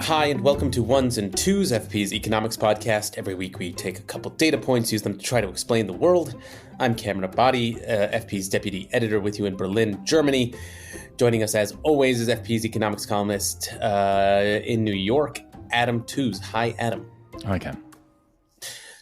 Hi, and welcome to Ones and Tooze, FP's economics podcast. Every week we take a couple data points, use them to try to explain the world. I'm Cameron Abadi, FP's deputy editor with you in Berlin, Germany. Joining us as always is FP's economics columnist in New York, Adam Tooze. Hi, Adam. Hi, Cam.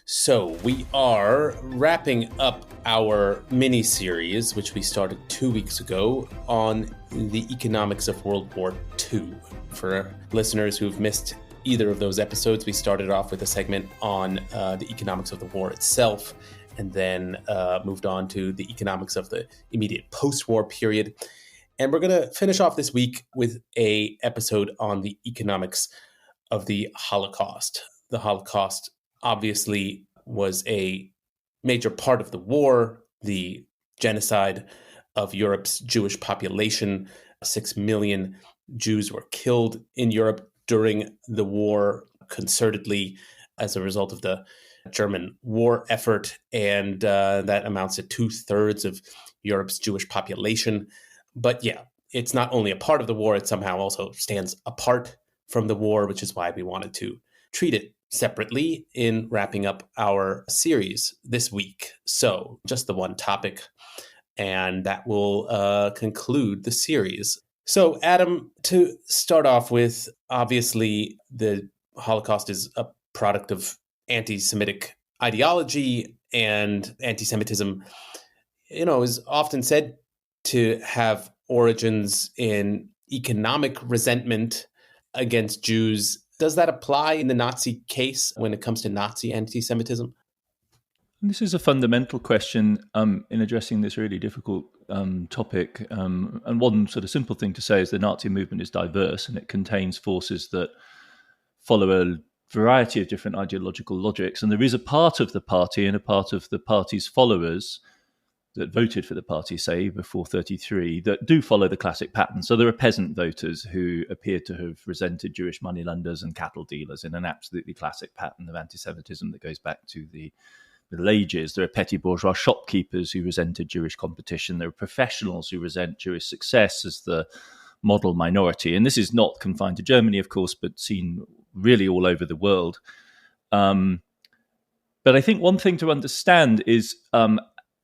So we are wrapping up our mini-series, which we started 2 weeks ago, on the economics of World War II. For listeners who've missed either of those episodes, we started off with a segment on the economics of the war itself, and then moved on to the economics of the immediate post-war period. And we're going to finish off this week with an episode on the economics of the Holocaust. The Holocaust obviously was a major part of the war, the genocide of Europe's Jewish population. 6 million Jews were killed in Europe during the war concertedly as a result of the German war effort, and that amounts to 2/3 of Europe's Jewish population. But yeah, it's not only a part of the war, it somehow also stands apart from the war, which is why we wanted to treat it separately in wrapping up our series this week. So just the one topic, and that will conclude the series. So, Adam, to start off with, obviously the Holocaust is a product of anti-Semitic ideology, and anti-Semitism, is often said to have origins in economic resentment against Jews. Does that apply in the Nazi case when it comes to Nazi anti-Semitism? This is a fundamental question in addressing this really difficult topic. And one sort of simple thing to say is the Nazi movement is diverse, and it contains forces that follow a variety of different ideological logics. And there is a part of the party and a part of the party's followers that voted for the party, say, before 1933, that do follow the classic pattern. So there are peasant voters who appear to have resented Jewish moneylenders and cattle dealers in an absolutely classic pattern of anti-Semitism that goes back to the Middle Ages. There are petty bourgeois shopkeepers who resented Jewish competition. There are professionals who resent Jewish success as the model minority. And this is not confined to Germany, of course, but seen really all over the world. But I think one thing to understand is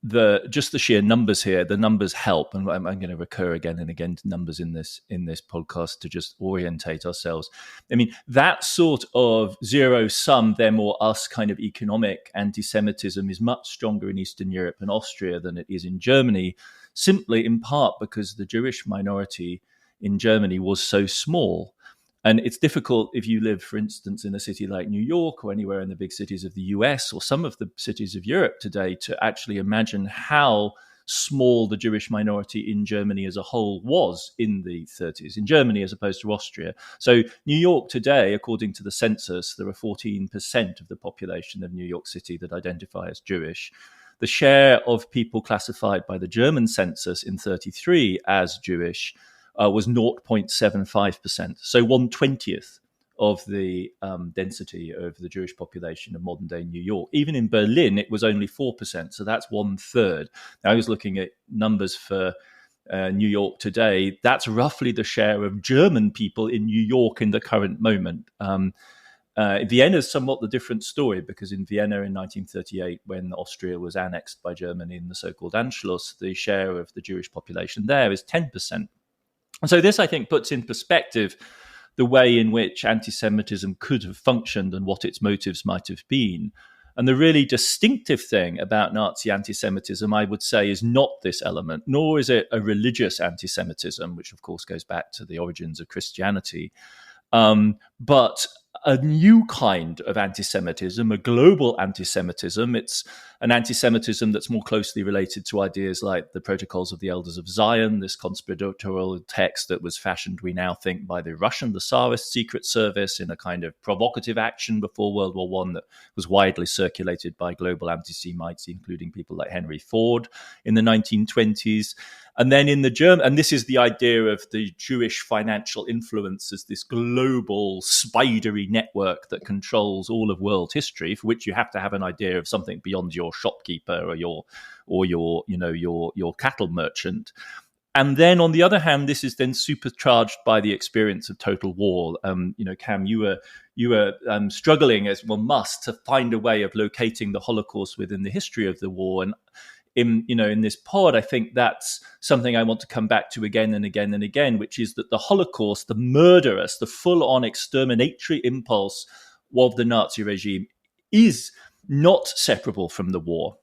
the sheer numbers here. The numbers help, and I'm going to recur again and again to numbers in this podcast to just orientate ourselves. I mean, that sort of zero sum, them or us kind of economic anti-Semitism is much stronger in Eastern Europe and Austria than it is in Germany, simply in part because the Jewish minority in Germany was so small. And it's difficult if you live, for instance, in a city like New York or anywhere in the big cities of the US or some of the cities of Europe today to actually imagine how small the Jewish minority in Germany as a whole was in the 30s, in Germany as opposed to Austria. So New York today, according to the census, there are 14% of the population of New York City that identify as Jewish. The share of people classified by the German census in 1933 as Jewish was 0.75%, so 1/20th of the density of the Jewish population of modern-day New York. Even in Berlin, it was only 4%, so that's 1/3. Now, I was looking at numbers for New York today. That's roughly the share of German people in New York in the current moment. Vienna is somewhat the different story, because in Vienna in 1938, when Austria was annexed by Germany in the so-called Anschluss, the share of the Jewish population there is 10%. And so this, I think, puts in perspective the way in which anti-Semitism could have functioned and what its motives might have been. And the really distinctive thing about Nazi anti-Semitism, I would say, is not this element, nor is it a religious anti-Semitism, which of course goes back to the origins of Christianity, but a new kind of anti-Semitism, a global anti-Semitism. It's an anti-Semitism that's more closely related to ideas like the Protocols of the Elders of Zion, this conspiratorial text that was fashioned, we now think, by the Russian, the Tsarist secret service in a kind of provocative action before World War I that was widely circulated by global anti-Semites, including people like Henry Ford in the 1920s. And then in the German, and this is the idea of the Jewish financial influence as this global spidery network that controls all of world history, for which you have to have an idea of something beyond your shopkeeper or your cattle merchant. And then, on the other hand, this is then supercharged by the experience of total war. Cam, you were struggling, as one must, to find a way of locating the Holocaust within the history of the war. And in this pod, I think that's something I want to come back to again and again and again, which is that the Holocaust, the murderous, the full-on exterminatory impulse of the Nazi regime, is not separable from the war.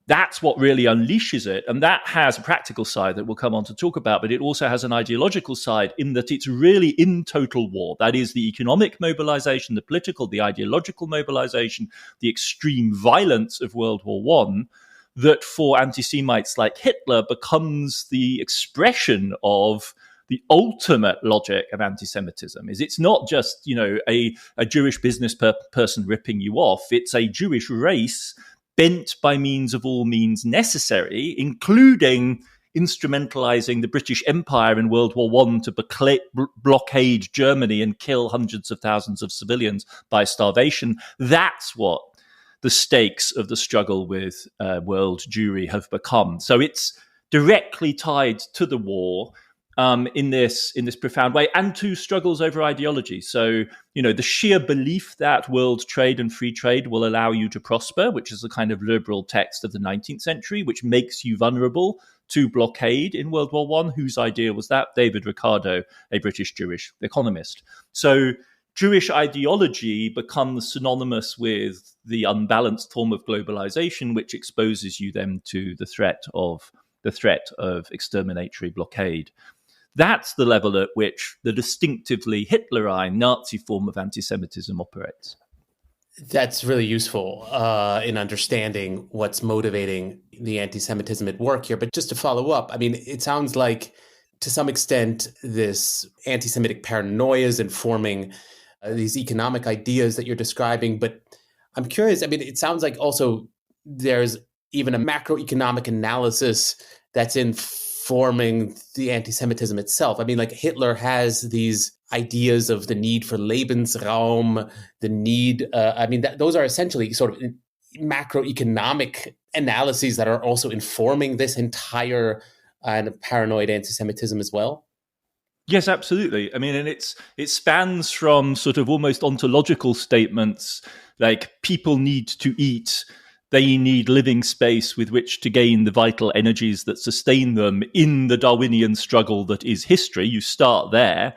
That's what really unleashes it. And that has a practical side that we'll come on to talk about, but it also has an ideological side in that it's really in total war. That is the economic mobilization, the political, the ideological mobilization, the extreme violence of World War I, that for anti-Semites like Hitler becomes the expression of the ultimate logic of anti-Semitism. It's not just, a Jewish business person ripping you off. It's a Jewish race bent by means of all means necessary, including instrumentalizing the British Empire in World War I to blockade Germany and kill hundreds of thousands of civilians by starvation. That's what the stakes of the struggle with world Jewry have become. So it's directly tied to the war in this profound way, and to struggles over ideology. So, the sheer belief that world trade and free trade will allow you to prosper, which is the kind of liberal text of the 19th century, which makes you vulnerable to blockade in World War I. Whose idea was that? David Ricardo, a British Jewish economist. So Jewish ideology becomes synonymous with the unbalanced form of globalization, which exposes you then to the threat of exterminatory blockade. That's the level at which the distinctively Hitlerine Nazi form of anti-Semitism operates. That's really useful in understanding what's motivating the anti-Semitism at work here. But just to follow up, it sounds like to some extent this anti-Semitic paranoia is informing these economic ideas that you're describing. But I'm curious, it sounds like also there's even a macroeconomic analysis that's informing the anti-Semitism itself. Like Hitler has these ideas of the need for Lebensraum, the need, those are essentially sort of macroeconomic analyses that are also informing this entire paranoid anti-Semitism as well. Yes, absolutely. And it spans from sort of almost ontological statements like people need to eat, they need living space with which to gain the vital energies that sustain them in the Darwinian struggle that is history. You start there,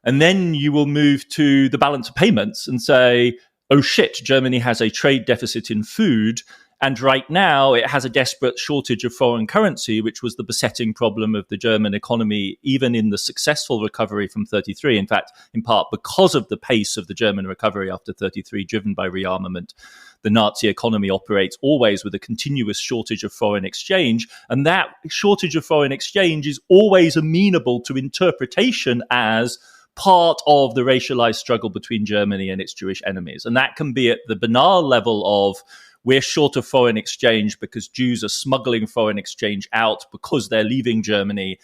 and then you will move to the balance of payments and say, oh shit, Germany has a trade deficit in food. And right now, it has a desperate shortage of foreign currency, which was the besetting problem of the German economy, even in the successful recovery from 1933. In fact, in part because of the pace of the German recovery after 1933, driven by rearmament, the Nazi economy operates always with a continuous shortage of foreign exchange. And that shortage of foreign exchange is always amenable to interpretation as part of the racialized struggle between Germany and its Jewish enemies. And that can be at the banal level of, we're short of foreign exchange because Jews are smuggling foreign exchange out because they're leaving Germany.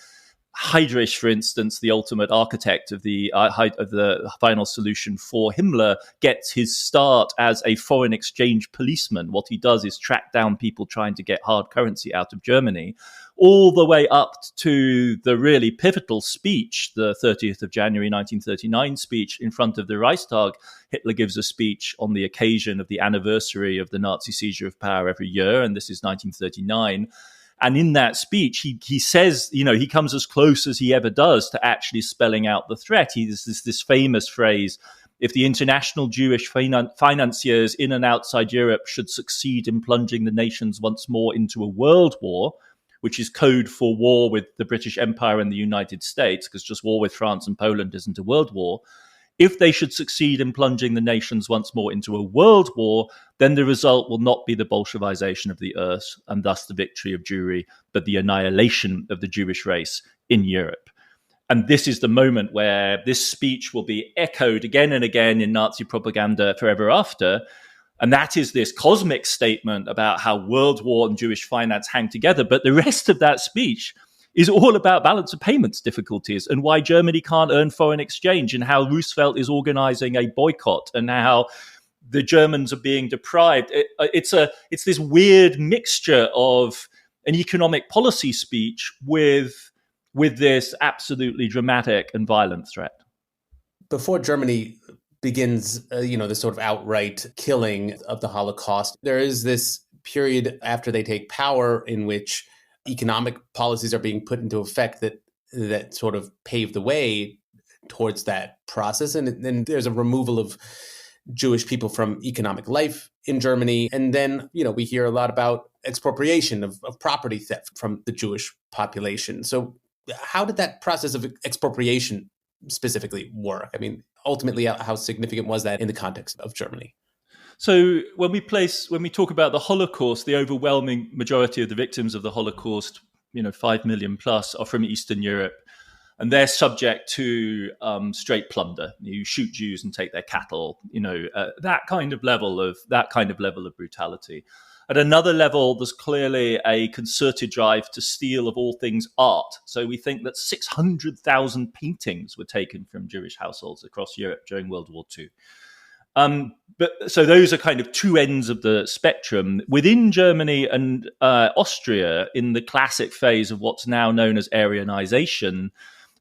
Heydrich, for instance, the ultimate architect of the final solution for Himmler, gets his start as a foreign exchange policeman. What he does is track down people trying to get hard currency out of Germany, all the way up to the really pivotal speech, the 30th of January 1939 speech in front of the Reichstag. Hitler gives a speech on the occasion of the anniversary of the Nazi seizure of power every year, and this is 1939. And in that speech, he says, he comes as close as he ever does to actually spelling out the threat. There's this famous phrase, if the international Jewish financiers in and outside Europe should succeed in plunging the nations once more into a world war, which is code for war with the British Empire and the United States, because just war with France and Poland isn't a world war. If they should succeed in plunging the nations once more into a world war, then the result will not be the Bolshevization of the earth and thus the victory of Jewry, but the annihilation of the Jewish race in Europe. And this is the moment where this speech will be echoed again and again in Nazi propaganda forever after. And that is this cosmic statement about how world war and Jewish finance hang together. But the rest of that speech is all about balance of payments difficulties and why Germany can't earn foreign exchange and how Roosevelt is organizing a boycott and how the Germans are being deprived. It's this weird mixture of an economic policy speech with with this absolutely dramatic and violent threat. Before Germany begins, this sort of outright killing of the Holocaust, there is this period after they take power in which economic policies are being put into effect that sort of pave the way towards that process. And then there's a removal of Jewish people from economic life in Germany. And then, we hear a lot about expropriation of property theft from the Jewish population. So how did that process of expropriation specifically work? I mean, ultimately, how significant was that in the context of Germany? So when we talk about the Holocaust, the overwhelming majority of the victims of the Holocaust, 5 million plus, are from Eastern Europe. And they're subject to straight plunder. You shoot Jews and take their cattle. That kind of level of brutality. At another level, there's clearly a concerted drive to steal, of all things, art. So we think that 600,000 paintings were taken from Jewish households across Europe during World War II. So those are kind of two ends of the spectrum. Within Germany and Austria, in the classic phase of what's now known as Aryanization,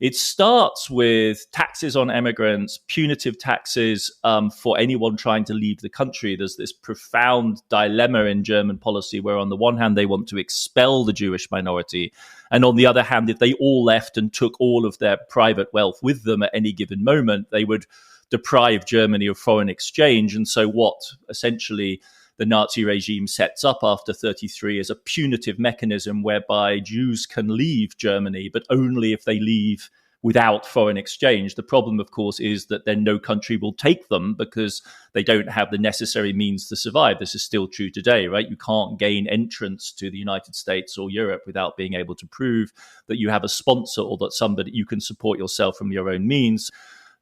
it starts with taxes on immigrants, punitive taxes for anyone trying to leave the country. There's this profound dilemma in German policy where on the one hand, they want to expel the Jewish minority. And on the other hand, if they all left and took all of their private wealth with them at any given moment, they would deprive Germany of foreign exchange. And so what essentially the Nazi regime sets up after 1933 is a punitive mechanism whereby Jews can leave Germany, but only if they leave without foreign exchange. The problem, of course, is that then no country will take them because they don't have the necessary means to survive. This is still true today, right? You can't gain entrance to the United States or Europe without being able to prove that you have a sponsor or that you can support yourself from your own means.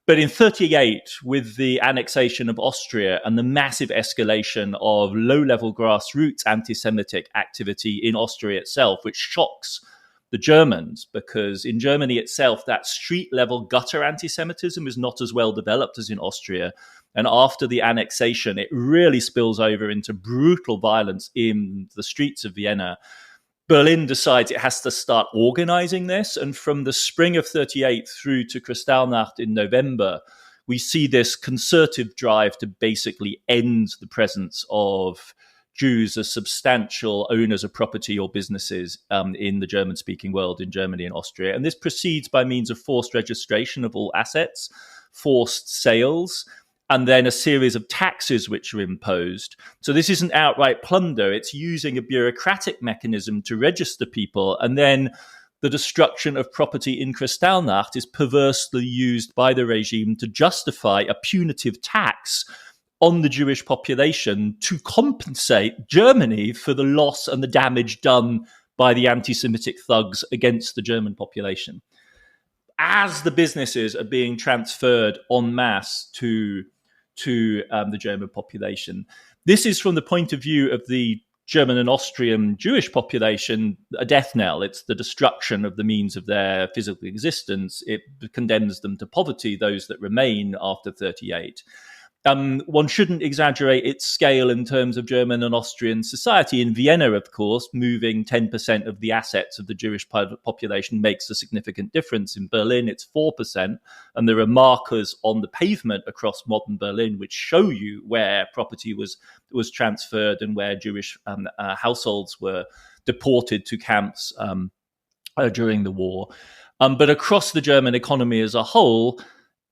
But in 1938, with the annexation of Austria and the massive escalation of low-level grassroots anti-Semitic activity in Austria itself, which shocks the Germans, because in Germany itself, that street-level gutter anti-Semitism is not as well developed as in Austria. And after the annexation, it really spills over into brutal violence in the streets of Vienna. Berlin decides it has to start organizing this. And from the spring of 1938 through to Kristallnacht in November, we see this concerted drive to basically end the presence of Jews as substantial owners of property or businesses in the German-speaking world, in Germany and Austria. And this proceeds by means of forced registration of all assets, forced sales, and then a series of taxes which are imposed. So this isn't outright plunder. It's using a bureaucratic mechanism to register people. And then the destruction of property in Kristallnacht is perversely used by the regime to justify a punitive tax on the Jewish population to compensate Germany for the loss and the damage done by the anti-Semitic thugs against the German population. As the businesses are being transferred en masse to the German population. This is, from the point of view of the German and Austrian Jewish population, a death knell. It's the destruction of the means of their physical existence. It condemns them to poverty, those that remain after 1938. One shouldn't exaggerate its scale in terms of German and Austrian society. In Vienna, of course, moving 10% of the assets of the Jewish population makes a significant difference. In Berlin, it's 4%. And there are markers on the pavement across modern Berlin which show you where property was transferred and where Jewish households were deported to camps during the war. But across the German economy as a whole,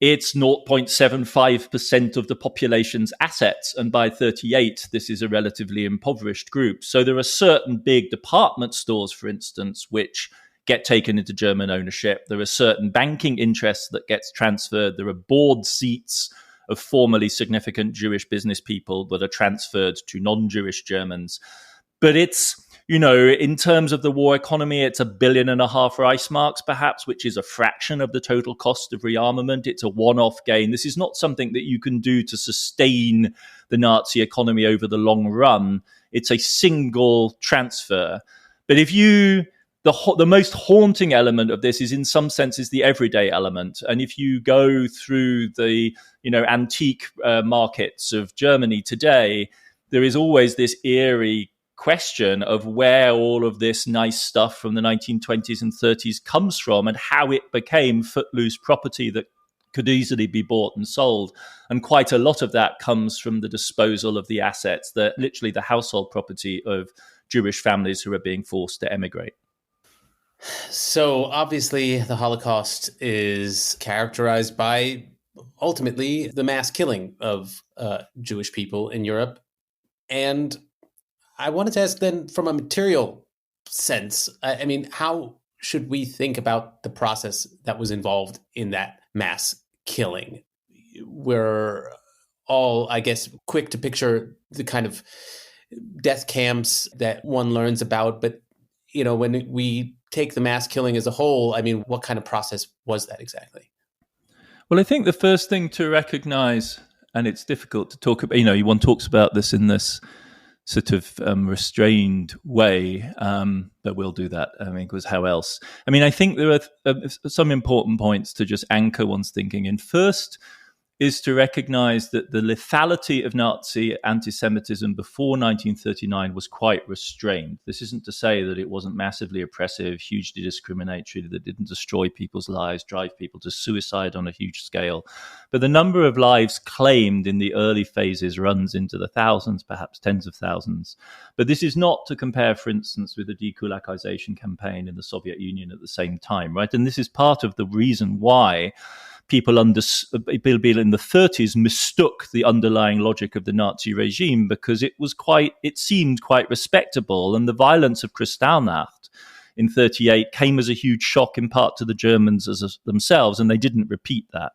it's 0.75% of the population's assets. And by 1938, this is a relatively impoverished group. So there are certain big department stores, for instance, which get taken into German ownership. There are certain banking interests that gets transferred. There are board seats of formerly significant Jewish business people that are transferred to non-Jewish Germans. But it's, in terms of the war economy, it's $1.5 billion Reichsmarks, perhaps, which is a fraction of the total cost of rearmament. It's a one-off gain. This is not something that you can do to sustain the Nazi economy over the long run. It's a single transfer. But the most haunting element of this is, in some senses, the everyday element. And if you go through the, antique markets of Germany today, there is always this eerie question of where all of this nice stuff from the 1920s and 30s comes from and how it became footloose property that could easily be bought and sold. And quite a lot of that comes from the disposal of the assets, that literally the household property of Jewish families who are being forced to emigrate. So obviously the Holocaust is characterized by ultimately the mass killing of Jewish people in Europe. And I wanted to ask then, from a material sense, I mean, how should we think about the process that was involved in that mass killing? We're all, I guess, quick to picture the kind of death camps that one learns about. But, you know, when we take the mass killing as a whole, I mean, what kind of process was that exactly? Well, I think the first thing to recognize, and it's difficult to talk about, you know, one talks about this in this sort of restrained way, but we'll do that, I mean, because how else? I mean, I think there are some important points to just anchor one's thinking in. First is to recognize that the lethality of Nazi anti-Semitism before 1939 was quite restrained. This isn't to say that it wasn't massively oppressive, hugely discriminatory, that it didn't destroy people's lives, drive people to suicide on a huge scale. But the number of lives claimed in the early phases runs into the thousands, perhaps tens of thousands. But this is not to compare, for instance, with the dekulakization campaign in the Soviet Union at the same time, right? And this is part of the reason why people in the 30s mistook the underlying logic of the Nazi regime, because it seemed quite respectable. And the violence of Kristallnacht in 1938 came as a huge shock in part to the Germans themselves, and they didn't repeat that.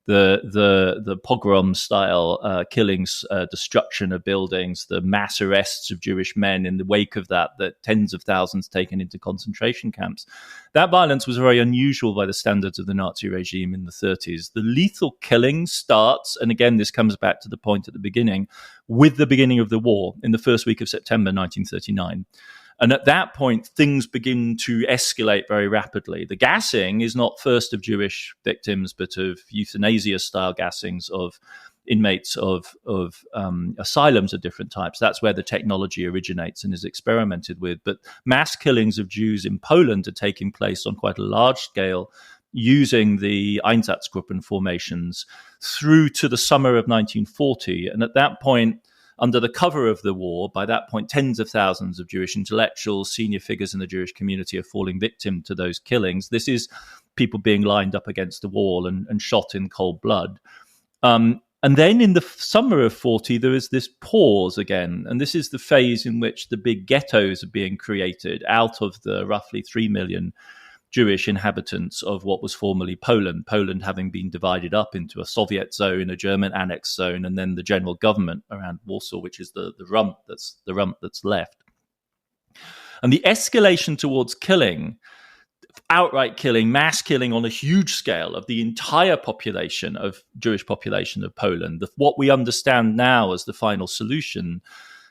The pogrom style killings, destruction of buildings, the mass arrests of Jewish men in the wake of that tens of thousands taken into concentration camps. That violence was very unusual by the standards of the Nazi regime in the 30s. The lethal killing starts, and again, this comes back to the point at the beginning, with the beginning of the war in the first week of September 1939. And at that point, things begin to escalate very rapidly. The gassing is not first of Jewish victims, but of euthanasia-style gassings of inmates of asylums of different types. That's where the technology originates and is experimented with. But mass killings of Jews in Poland are taking place on quite a large scale, using the Einsatzgruppen formations through to the summer of 1940. And at that point, under the cover of the war, by that point, tens of thousands of Jewish intellectuals, senior figures in the Jewish community are falling victim to those killings. This is people being lined up against the wall and shot in cold blood. And then in the summer of 40, there is this pause again. And this is the phase in which the big ghettos are being created out of the roughly 3 million Jewish inhabitants of what was formerly Poland, Poland having been divided up into a Soviet zone, a German annex zone, and then the general government around Warsaw, which is the rump that's left. And the escalation towards killing, outright killing, mass killing on a huge scale of the entire population of Jewish population of Poland, what we understand now as the final solution,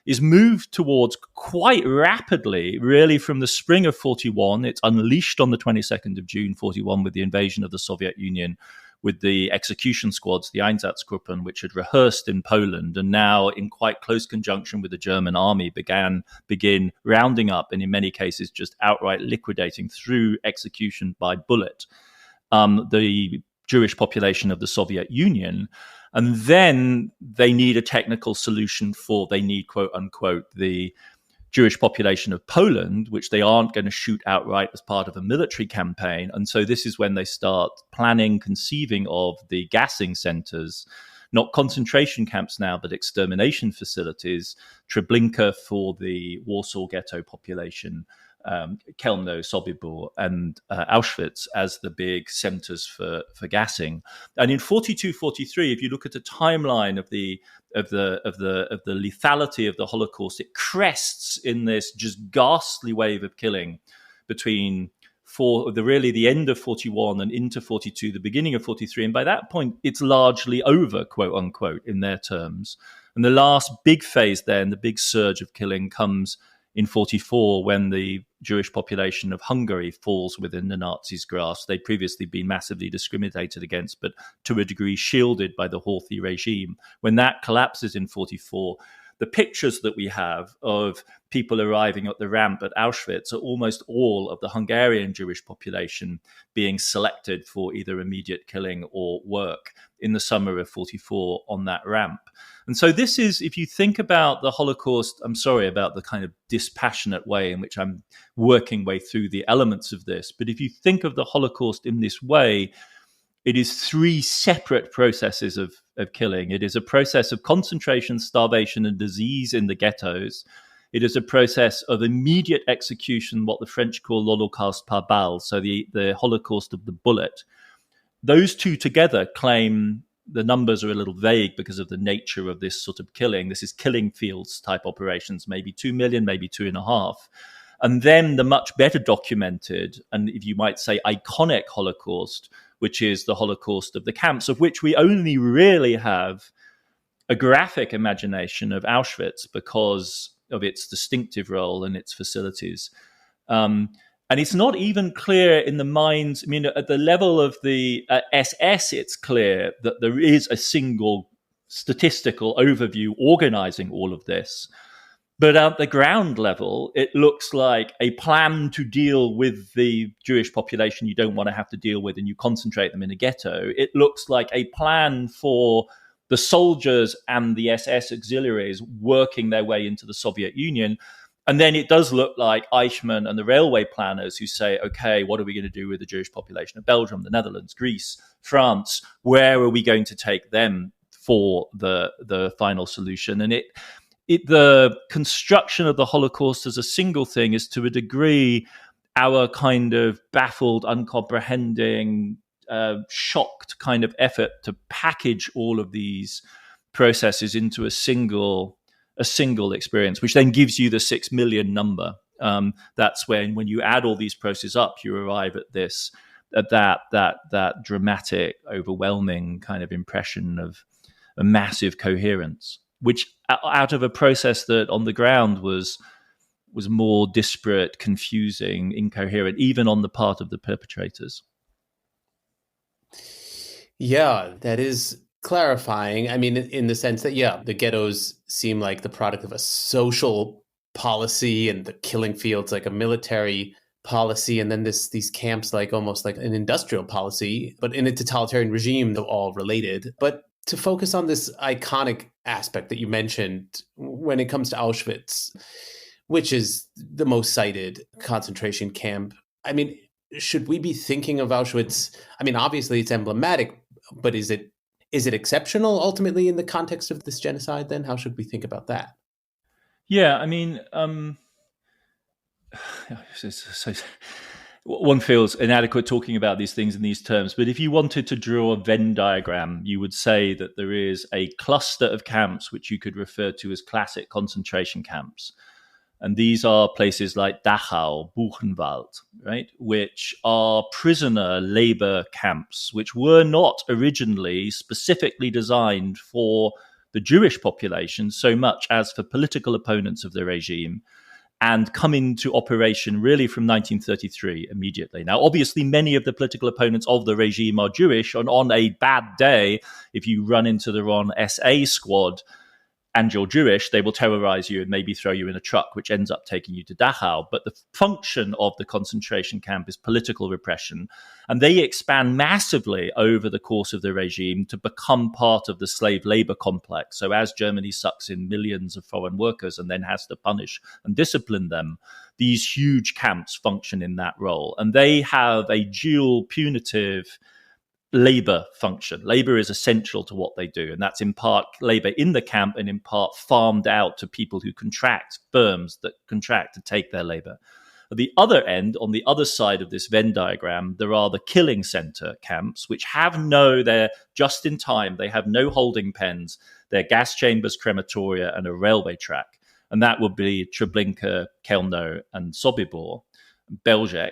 is moved towards quite rapidly, really from the spring of 41. It's unleashed on the 22nd of June 41 with the invasion of the Soviet Union, with the execution squads, the Einsatzgruppen, which had rehearsed in Poland and now in quite close conjunction with the German army begin rounding up and in many cases just outright liquidating through execution by bullet the Jewish population of the Soviet Union. And then they need a technical solution they need, quote unquote, the Jewish population of Poland, which they aren't going to shoot outright as part of a military campaign. And so this is when they start planning, conceiving of the gassing centers, not concentration camps now, but extermination facilities, Treblinka for the Warsaw ghetto population, Chełmno, Sobibór, and Auschwitz as the big centers for gassing. And in 42, 43, if you look at the timeline of the lethality of the Holocaust, it crests in this just ghastly wave of killing between the end of 41 and into 42, the beginning of 43. And by that point, it's largely over, quote unquote, in their terms. And the last big phase then, the big surge of killing comes in 44, when the Jewish population of Hungary falls within the Nazis' grasp. They'd previously been massively discriminated against, but to a degree shielded by the Horthy regime. When that collapses in 44, the pictures that we have of people arriving at the ramp at Auschwitz are almost all of the Hungarian Jewish population being selected for either immediate killing or work in the summer of 44 on that ramp. And so this is, if you think about the Holocaust, I'm sorry about the kind of dispassionate way in which I'm working way through the elements of this, but if you think of the Holocaust in this way, it is three separate processes of killing. It is a process of concentration, starvation, and disease in the ghettos. It is a process of immediate execution, what the French call l'Holocaust par balle, so the Holocaust of the bullet. Those two together claim, the numbers are a little vague because of the nature of this sort of killing. This is killing fields type operations, maybe 2 million, maybe 2.5. And then the much better documented, and if you might say iconic Holocaust, which is the Holocaust of the camps, of which we only really have a graphic imagination of Auschwitz because of its distinctive role and its facilities. And it's not even clear in the minds, I mean, at the level of the SS, it's clear that there is a single statistical overview organizing all of this. But at the ground level, it looks like a plan to deal with the Jewish population you don't want to have to deal with and you concentrate them in a ghetto. It looks like a plan for the soldiers and the SS auxiliaries working their way into the Soviet Union. And then it does look like Eichmann and the railway planners who say, okay, what are we going to do with the Jewish population of Belgium, the Netherlands, Greece, France? Where are we going to take them for the final solution? And the construction of the Holocaust as a single thing is to a degree our kind of baffled, uncomprehending, shocked kind of effort to package all of these processes into a single experience, which then gives you the 6 million number. That's when you add all these processes up, you arrive at that dramatic, overwhelming kind of impression of a massive coherence, which out of a process that on the ground was more disparate, confusing, incoherent, even on the part of the perpetrators. Yeah, that is clarifying. I mean, in the sense that, yeah, the ghettos seem like the product of a social policy and the killing fields like a military policy. And then these camps like almost like an industrial policy, but in a totalitarian regime, they're all related. But to focus on this iconic aspect that you mentioned when it comes to Auschwitz, which is the most cited concentration camp, I mean, should we be thinking of Auschwitz? I mean, obviously it's emblematic, but is it exceptional ultimately in the context of this genocide then? How should we think about that? Yeah, I mean, one feels inadequate talking about these things in these terms, but if you wanted to draw a Venn diagram, you would say that there is a cluster of camps which you could refer to as classic concentration camps. And these are places like Dachau, Buchenwald, right, which are prisoner labor camps, which were not originally specifically designed for the Jewish population so much as for political opponents of the regime, and come into operation really from 1933 immediately. Now, obviously, many of the political opponents of the regime are Jewish, and on a bad day, if you run into the wrong SA squad and you're Jewish, they will terrorize you and maybe throw you in a truck, which ends up taking you to Dachau. But the function of the concentration camp is political repression. And they expand massively over the course of the regime to become part of the slave labor complex. So as Germany sucks in millions of foreign workers and then has to punish and discipline them, these huge camps function in that role. And they have a dual punitive labor function. Labor is essential to what they do, and that's in part labor in the camp and in part farmed out to people who contract, firms that contract to take their labor. At the other end, on the other side of this Venn diagram, there are the killing center camps, which they're just in time. They have no holding pens. They're gas chambers, crematoria, and a railway track. And that would be Treblinka, Kelno, and Sobibor, Belzec.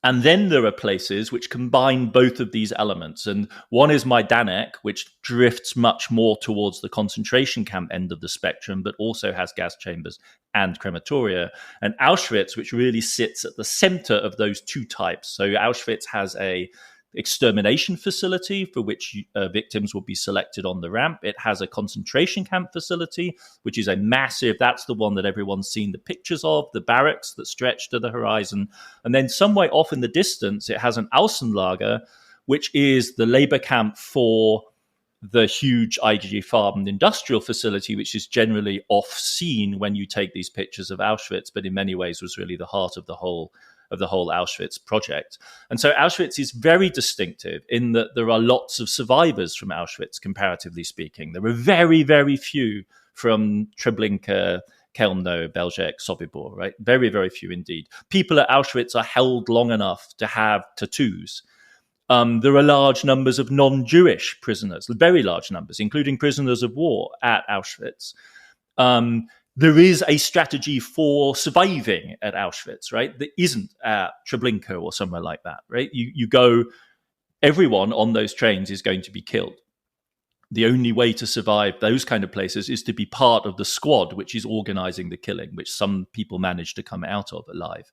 And then there are places which combine both of these elements. And one is Majdanek, which drifts much more towards the concentration camp end of the spectrum, but also has gas chambers and crematoria. And Auschwitz, which really sits at the center of those two types. So Auschwitz has a extermination facility for which victims will be selected on the ramp. It has a concentration camp facility, which is a massive, that's the one that everyone's seen the pictures of, the barracks that stretch to the horizon. And then some way off in the distance, it has an Außenlager, which is the labor camp for the huge IG Farben industrial facility, which is generally off-scene when you take these pictures of Auschwitz, but in many ways was really the heart of the whole Auschwitz project. And so Auschwitz is very distinctive in that there are lots of survivors from Auschwitz, comparatively speaking. There were very, very few from Treblinka, Chełmno, Belzec, Sobibor, right? Very, very few indeed. People at Auschwitz are held long enough to have tattoos. There are large numbers of non-Jewish prisoners, very large numbers, including prisoners of war at Auschwitz. There is a strategy for surviving at Auschwitz, right? That isn't at Treblinka or somewhere like that, right? You go, everyone on those trains is going to be killed. The only way to survive those kind of places is to be part of the squad which is organizing the killing, which some people manage to come out of alive.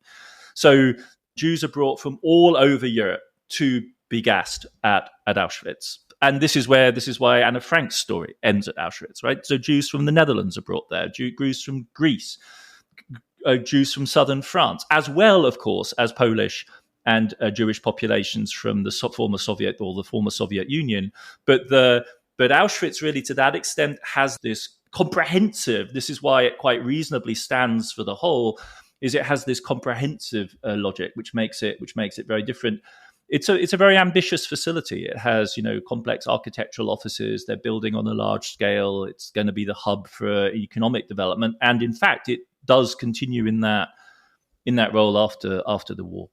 So Jews are brought from all over Europe to be gassed at Auschwitz. And this is why Anna Frank's story ends at Auschwitz, right? So Jews from the Netherlands are brought there, Jews from Greece, Jews from southern France, as well, of course, as Polish and Jewish populations from the former Soviet or the former Soviet Union. But Auschwitz really, to that extent, has this comprehensive, this is why it quite reasonably stands for the whole, is it has this comprehensive logic, which makes it very different. It's a very ambitious facility. It has, complex architectural offices. They're building on a large scale. It's going to be the hub for economic development, and in fact, it does continue in that role after the war.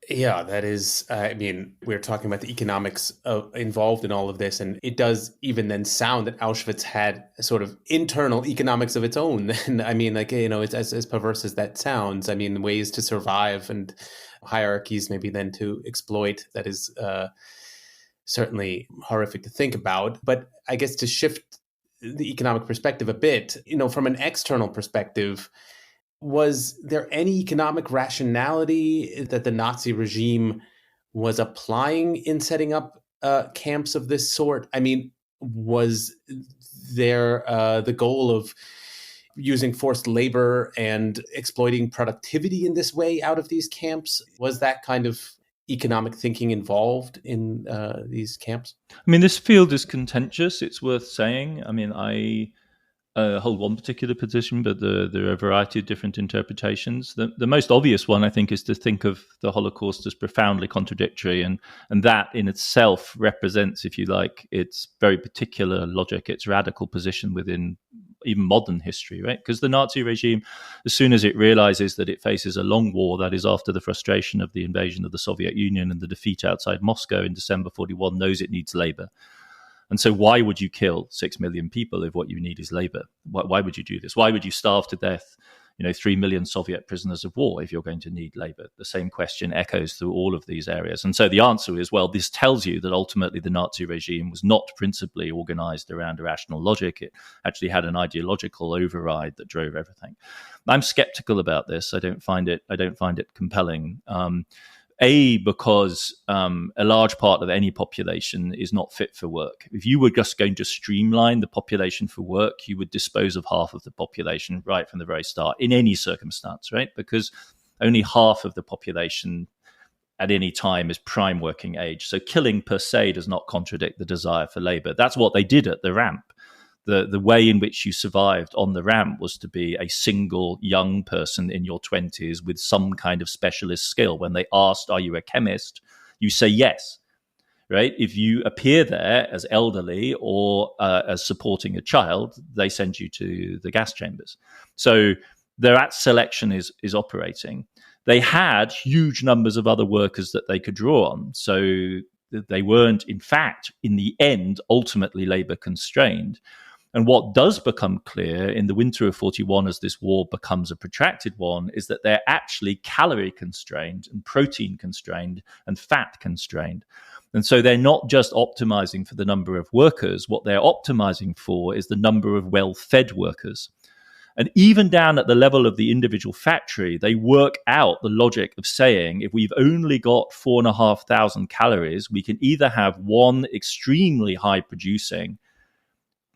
Yeah, that is. We're talking about the economics involved in all of this, and it does even then sound that Auschwitz had a sort of internal economics of its own. And it's as perverse as that sounds. Ways to survive and hierarchies maybe then to exploit. That is certainly horrific to think about. But I guess to shift the economic perspective a bit, from an external perspective, was there any economic rationality that the Nazi regime was applying in setting up camps of this sort? Was there the goal of using forced labor and exploiting productivity in this way out of these camps? Was that kind of economic thinking involved in these camps? This field is contentious, it's worth saying. I hold one particular position, but there are a variety of different interpretations. The most obvious one, I think, is to think of the Holocaust as profoundly contradictory, and that in itself represents, if you like, its very particular logic, its radical position within even modern history, right? Because the Nazi regime, as soon as it realizes that it faces a long war, that is after the frustration of the invasion of the Soviet Union and the defeat outside Moscow in December 1941, knows it needs labor. And so why would you kill 6 million people if what you need is labor? Why would you do this? Why would you starve to death 3 million Soviet prisoners of war if you're going to need labor? The same question echoes through all of these areas. And so the answer is, well, this tells you that ultimately the Nazi regime was not principally organized around a rational logic. It actually had an ideological override that drove everything. I'm skeptical about this. I don't find it compelling. Because a large part of any population is not fit for work. If you were just going to streamline the population for work, you would dispose of half of the population right from the very start, in any circumstance, right? Because only half of the population at any time is prime working age. So killing per se does not contradict the desire for labor. That's what they did at the ramp. The way in which you survived on the ramp was to be a single young person in your 20s with some kind of specialist skill. When they asked, are you a chemist? You say yes, right? If you appear there as elderly or as supporting a child, they send you to the gas chambers. So their selection is operating. They had huge numbers of other workers that they could draw on. So they weren't, in fact, in the end, ultimately labor constrained. And what does become clear in the winter of 1941, as this war becomes a protracted one, is that they're actually calorie constrained and protein constrained and fat constrained. And so they're not just optimizing for the number of workers. What they're optimizing for is the number of well-fed workers. And even down at the level of the individual factory, they work out the logic of saying, if we've only got 4,500 calories, we can either have one extremely high producing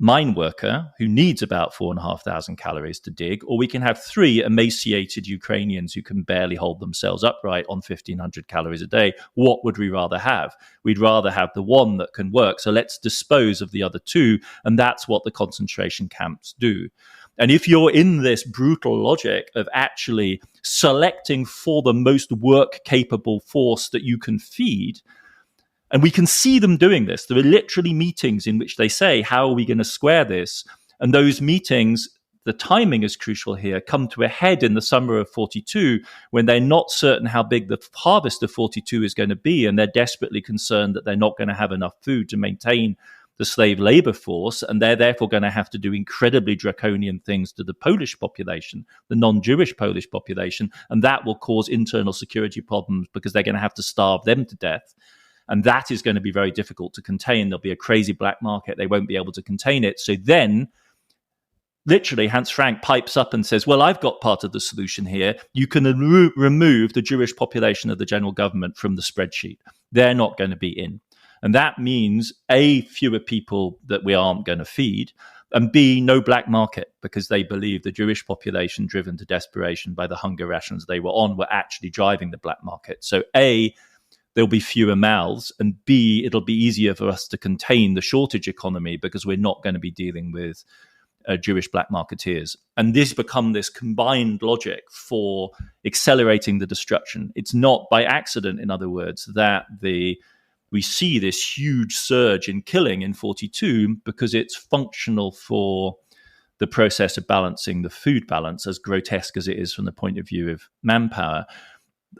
mine worker who needs about 4,500 calories to dig, or we can have three emaciated Ukrainians who can barely hold themselves upright on 1,500 calories a day. What would we rather have? We'd rather have the one that can work. So let's dispose of the other two. And that's what the concentration camps do. And if you're in this brutal logic of actually selecting for the most work-capable force that you can feed, and we can see them doing this. There are literally meetings in which they say, how are we going to square this? And those meetings, the timing is crucial here, come to a head in the summer of 42 when they're not certain how big the harvest of 42 is going to be. And they're desperately concerned that they're not going to have enough food to maintain the slave labor force. And they're therefore going to have to do incredibly draconian things to the Polish population, the non-Jewish Polish population. And that will cause internal security problems because they're going to have to starve them to death. And that is going to be very difficult to contain. There'll be a crazy black market. They won't be able to contain it. So then, literally, Hans Frank pipes up and says, well, I've got part of the solution here. You can remove the Jewish population of the general government from the spreadsheet. They're not going to be in. And that means, A, fewer people that we aren't going to feed, and B, no black market, because they believe the Jewish population, driven to desperation by the hunger rations they were on, were actually driving the black market. So A, there'll be fewer mouths, and B, it'll be easier for us to contain the shortage economy because we're not going to be dealing with Jewish black marketeers. And this become this combined logic for accelerating the destruction. It's not by accident, in other words, that we see this huge surge in killing in 42 because it's functional for the process of balancing the food balance, as grotesque as it is from the point of view of manpower.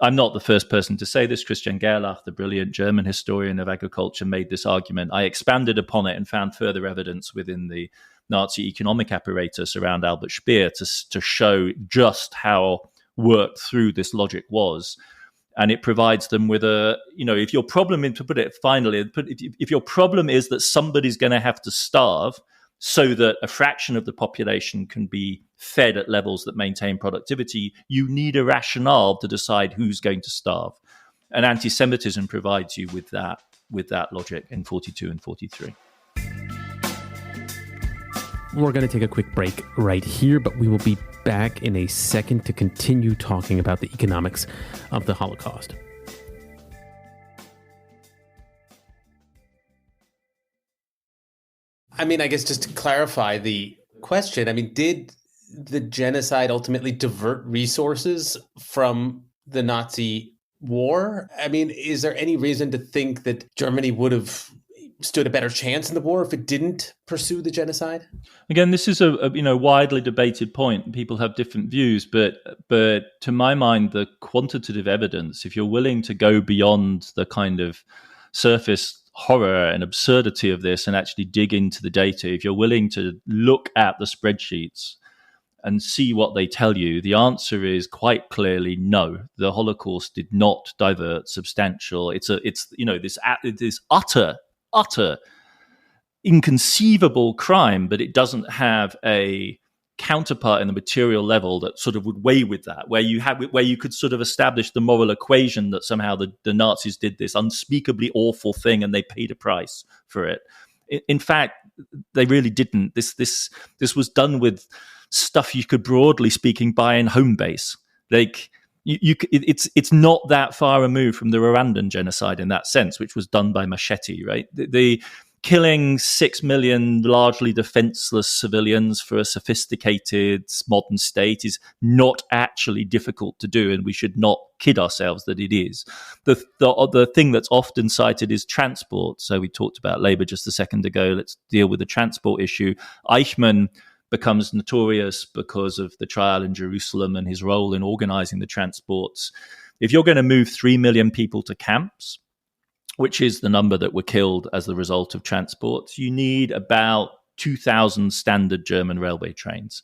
I'm not the first person to say this. Christian Gerlach, the brilliant German historian of agriculture, made this argument. I expanded upon it and found further evidence within the Nazi economic apparatus around Albert Speer to show just how worked through this logic was. And it provides them with if your problem, to put it finally, if your problem is that somebody's going to have to starve so that a fraction of the population can be fed at levels that maintain productivity, you need a rationale to decide who's going to starve. And anti-Semitism provides you with that logic in 42 and 43. We're going to take a quick break right here, but we will be back in a second to continue talking about the economics of the Holocaust. I mean, I guess just to clarify the question, I mean, did the genocide ultimately divert resources from the Nazi war? I mean, is there any reason to think that Germany would have stood a better chance in the war if it didn't pursue the genocide? Again, this is a widely debated point. People have different views, but to my mind, the quantitative evidence, if you're willing to go beyond the kind of surface horror and absurdity of this and actually dig into the data, if you're willing to look at the spreadsheets and see what they tell you, the answer is quite clearly no. The Holocaust did not divert substantial. It's this utter inconceivable crime, but it doesn't have a counterpart in the material level that sort of would weigh with that, where you could sort of establish the moral equation that somehow the Nazis did this unspeakably awful thing and they paid a price for it. In fact, they really didn't. This was done with stuff you could, broadly speaking, buy in home base. Like it's not that far removed from the Rwandan genocide in that sense, which was done by machete, right? The killing 6 million largely defenseless civilians for a sophisticated modern state is not actually difficult to do, and we should not kid ourselves that it is. The thing that's often cited is transport. So we talked about labor just a second ago. Let's deal with the transport issue. Eichmann becomes notorious because of the trial in Jerusalem and his role in organizing the transports. If you're going to move 3 million people to camps, which is the number that were killed as the result of transports, you need about 2,000 standard German railway trains.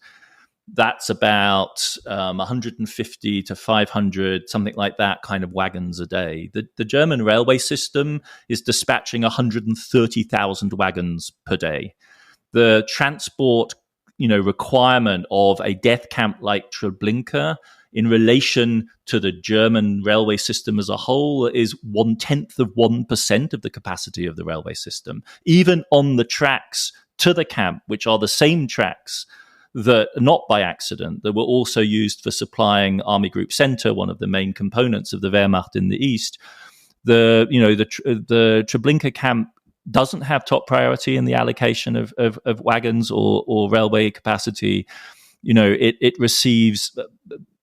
That's about 150 to 500, something like that, kind of wagons a day. The German railway system is dispatching 130,000 wagons per day. The transport requirement of a death camp like Treblinka in relation to the German railway system as a whole is 0.1% of the capacity of the railway system. Even on the tracks to the camp, which are the same tracks that, not by accident, that were also used for supplying Army Group Center, one of the main components of the Wehrmacht in the East, the Treblinka camp doesn't have top priority in the allocation of wagons or railway capacity. It receives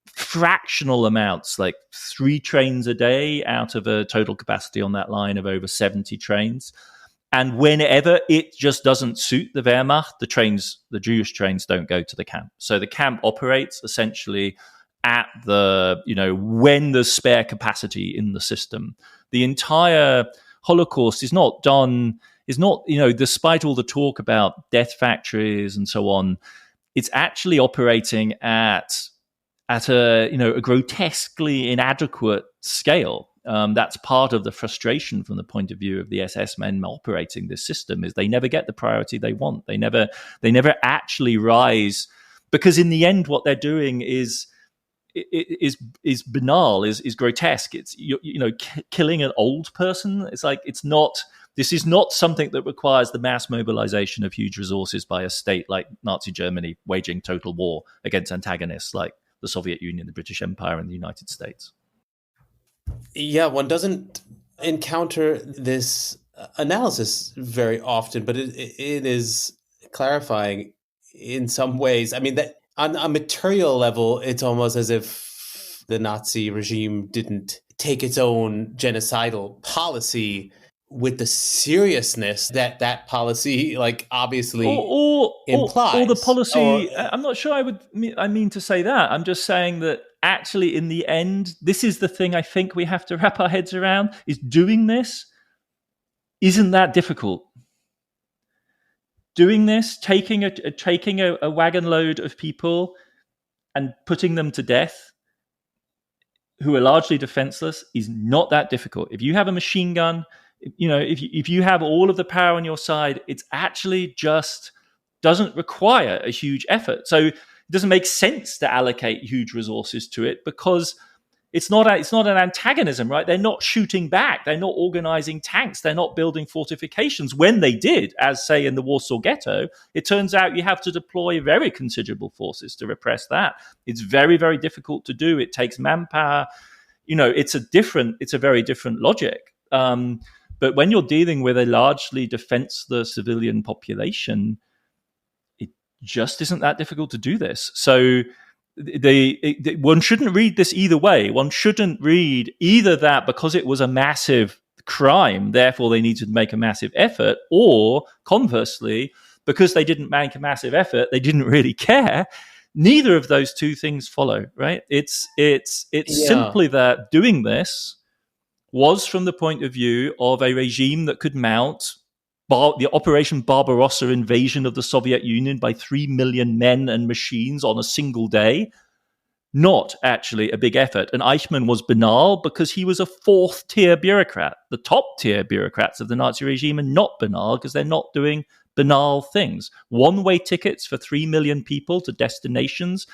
fractional amounts, like 3 trains a day out of a total capacity on that line of over 70 trains. And whenever it just doesn't suit the Wehrmacht, the Jewish trains don't go to the camp. So the camp operates essentially at when there's spare capacity in the system. The entire Holocaust is not, despite all the talk about death factories and so on, it's actually operating at a grotesquely inadequate scale. That's part of the frustration from the point of view of the SS men operating this system, is they never get the priority they want. They never actually rise, because in the end, what they're doing is banal, is grotesque. It's killing an old person. It's like, this is not something that requires the mass mobilization of huge resources by a state like Nazi Germany waging total war against antagonists like the Soviet Union, the British Empire, and the United States. Yeah, one doesn't encounter this analysis very often, but it is clarifying in some ways. I mean, that on a material level, it's almost as if the Nazi regime didn't take its own genocidal policy with the seriousness that policy, like, obviously implies. Or the policy, I'm not sure I mean to say that. I'm just saying that actually, in the end, this is the thing I think we have to wrap our heads around, is doing this isn't that difficult. Doing this, taking a wagon load of people and putting them to death, who are largely defenseless, is not that difficult. If you have a machine gun, if you have all of the power on your side, it's actually just doesn't require a huge effort. So it doesn't make sense to allocate huge resources to it, because it's not an antagonism, right? They're not shooting back. They're not organizing tanks. They're not building fortifications. When they did, as say in the Warsaw Ghetto, it turns out you have to deploy very considerable forces to repress that. It's very, very difficult to do. It takes manpower. It's a very different logic. But when you're dealing with a largely defenseless civilian population, it just isn't that difficult to do this. So one shouldn't read this either way. One shouldn't read either that because it was a massive crime, therefore they needed to make a massive effort, or conversely, because they didn't make a massive effort, they didn't really care. Neither of those two things follow, right? It's simply that doing this was from the point of view of a regime that could mount the Operation Barbarossa invasion of the Soviet Union by 3 million men and machines on a single day, not actually a big effort. And Eichmann was banal because he was a 4th-tier bureaucrat. The top-tier bureaucrats of the Nazi regime are not banal because they're not doing banal things. One-way tickets for 3 million people to destinations,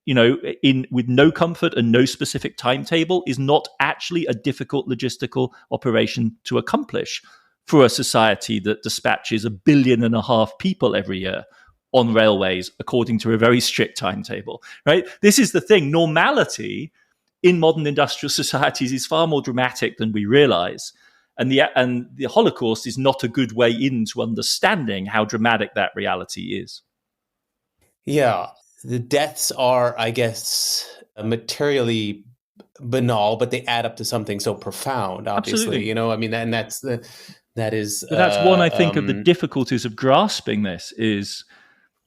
with no comfort and no specific timetable, is not actually a difficult logistical operation to accomplish for a society that dispatches 1.5 billion people every year on railways according to a very strict timetable, right? This is the thing. Normality in modern industrial societies is far more dramatic than we realize. And the Holocaust is not a good way into understanding how dramatic that reality is. Yeah. The deaths are, I guess, materially banal, but they add up to something so profound, obviously. Absolutely. I mean, and that's one, I think, of the difficulties of grasping this is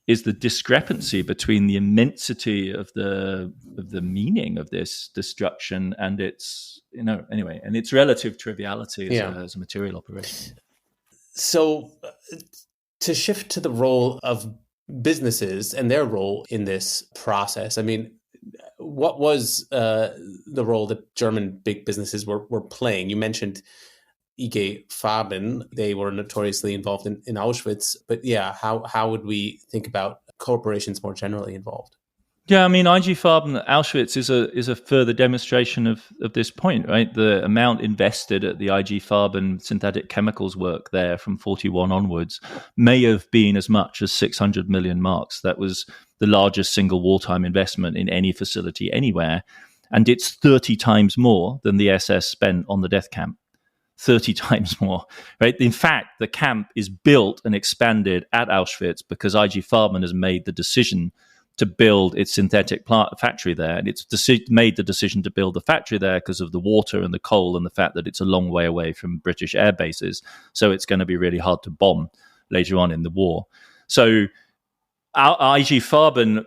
the discrepancy between the immensity of the meaning of this destruction and its and its relative triviality as a material operation. So to shift to the role of businesses and their role in this process, I mean, what was the role that German big businesses were playing? You mentioned IG Farben. They were notoriously involved in Auschwitz. But yeah, how would we think about corporations more generally involved? Yeah, I mean, IG Farben at Auschwitz is a further demonstration of this point, right? The amount invested at the IG Farben synthetic chemicals work there from 41 onwards may have been as much as 600 million marks. That was the largest single wartime investment in any facility anywhere. And it's 30 times more than the SS spent on the death camp. 30 times more, right? In fact, the camp is built and expanded at Auschwitz because IG Farben has made the decision to build its synthetic factory there. And it's made the decision to build the factory there because of the water and the coal and the fact that it's a long way away from British air bases. So it's going to be really hard to bomb later on in the war. So our IG Farben,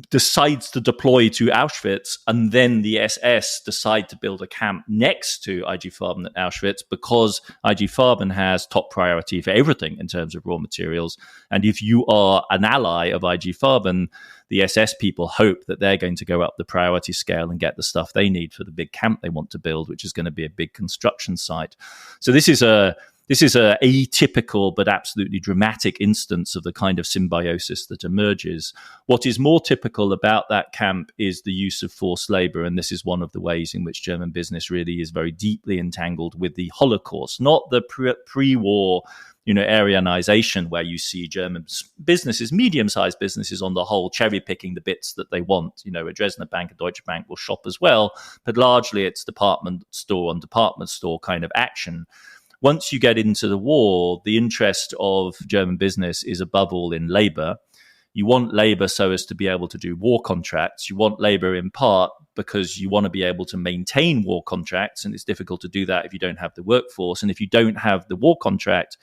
decides to deploy to Auschwitz, and then the SS decide to build a camp next to IG Farben at Auschwitz because IG Farben has top priority for everything in terms of raw materials. And if you are an ally of IG Farben, the SS people hope that they're going to go up the priority scale and get the stuff they need for the big camp they want to build, which is going to be a big construction site. So this is a atypical but absolutely dramatic instance of the kind of symbiosis that emerges. What is more typical about that camp is the use of forced labor, and this is one of the ways in which German business really is very deeply entangled with the Holocaust, not the pre-war Aryanization, where you see German businesses, medium-sized businesses on the whole, cherry-picking the bits that they want. A Dresdner Bank, a Deutsche Bank will shop as well, but largely it's department store on department store kind of action. Once you get into the war, the interest of German business is above all in labor. You want labor so as to be able to do war contracts. You want labor in part because you want to be able to maintain war contracts, and it's difficult to do that if you don't have the workforce. And if you don't have the war contract,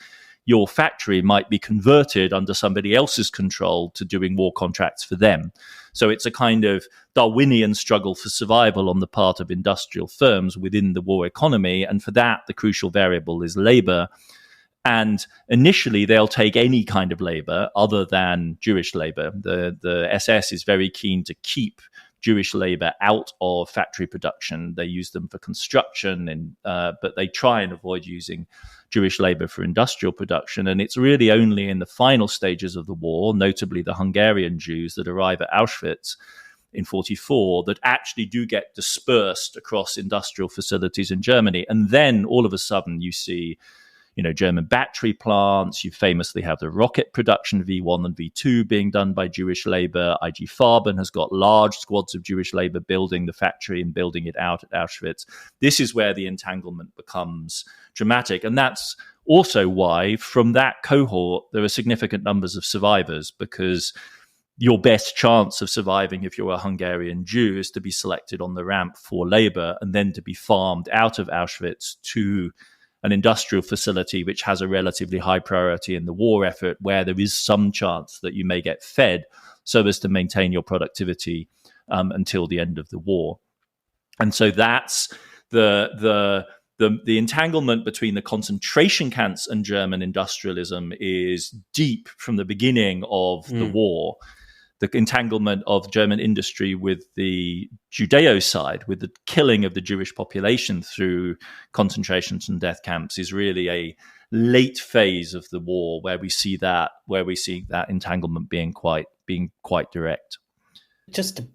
your factory might be converted under somebody else's control to doing war contracts for them. So it's a kind of Darwinian struggle for survival on the part of industrial firms within the war economy. And for that, the crucial variable is labor. And initially, they'll take any kind of labor other than Jewish labor. The SS is very keen to keep Jewish labor out of factory production. They use them for construction, but they try and avoid using Jewish labor for industrial production. And it's really only in the final stages of the war, notably the Hungarian Jews that arrive at Auschwitz in 1944, that actually do get dispersed across industrial facilities in Germany. And then all of a sudden you see German battery plants. You famously have the rocket production, V1 and V2, being done by Jewish labor. IG Farben has got large squads of Jewish labor building the factory and building it out at Auschwitz. This is where the entanglement becomes dramatic. And that's also why from that cohort, there are significant numbers of survivors, because your best chance of surviving if you're a Hungarian Jew is to be selected on the ramp for labor and then to be farmed out of Auschwitz to an industrial facility which has a relatively high priority in the war effort, where there is some chance that you may get fed so as to maintain your productivity until the end of the war. And so that's the entanglement between the concentration camps and German industrialism is deep from the beginning of the war. The entanglement of German industry with the Judeo side, with the killing of the Jewish population through concentrations and death camps, is really a late phase of the war where we see that entanglement being quite direct. Just to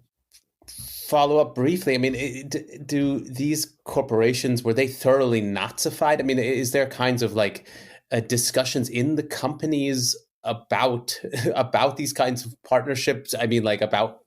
follow up briefly, I mean, do these corporations, were they thoroughly Nazified? I mean, is there kinds of discussions in the companies about these kinds of partnerships? I mean, about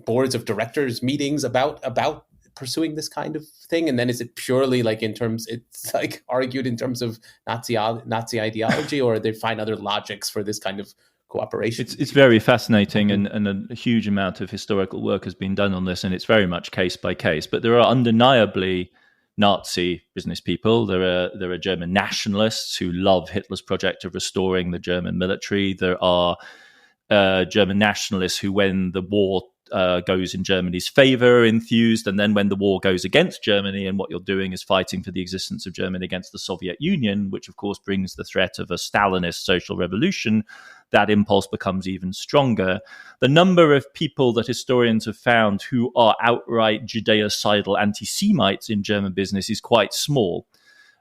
boards of directors meetings about pursuing this kind of thing? And then is it purely it's argued in terms of Nazi ideology, or they find other logics for this kind of cooperation? It's very fascinating, and a huge amount of historical work has been done on this, and it's very much case by case. But there are undeniably Nazi business people. There are German nationalists who love Hitler's project of restoring the German military. There are German nationalists who, when the war goes in Germany's favor, enthused, and then when the war goes against Germany and what you're doing is fighting for the existence of Germany against the Soviet Union, which of course brings the threat of a Stalinist social revolution, that impulse becomes even stronger. The number of people that historians have found who are outright Judaicidal anti-Semites in German business is quite small.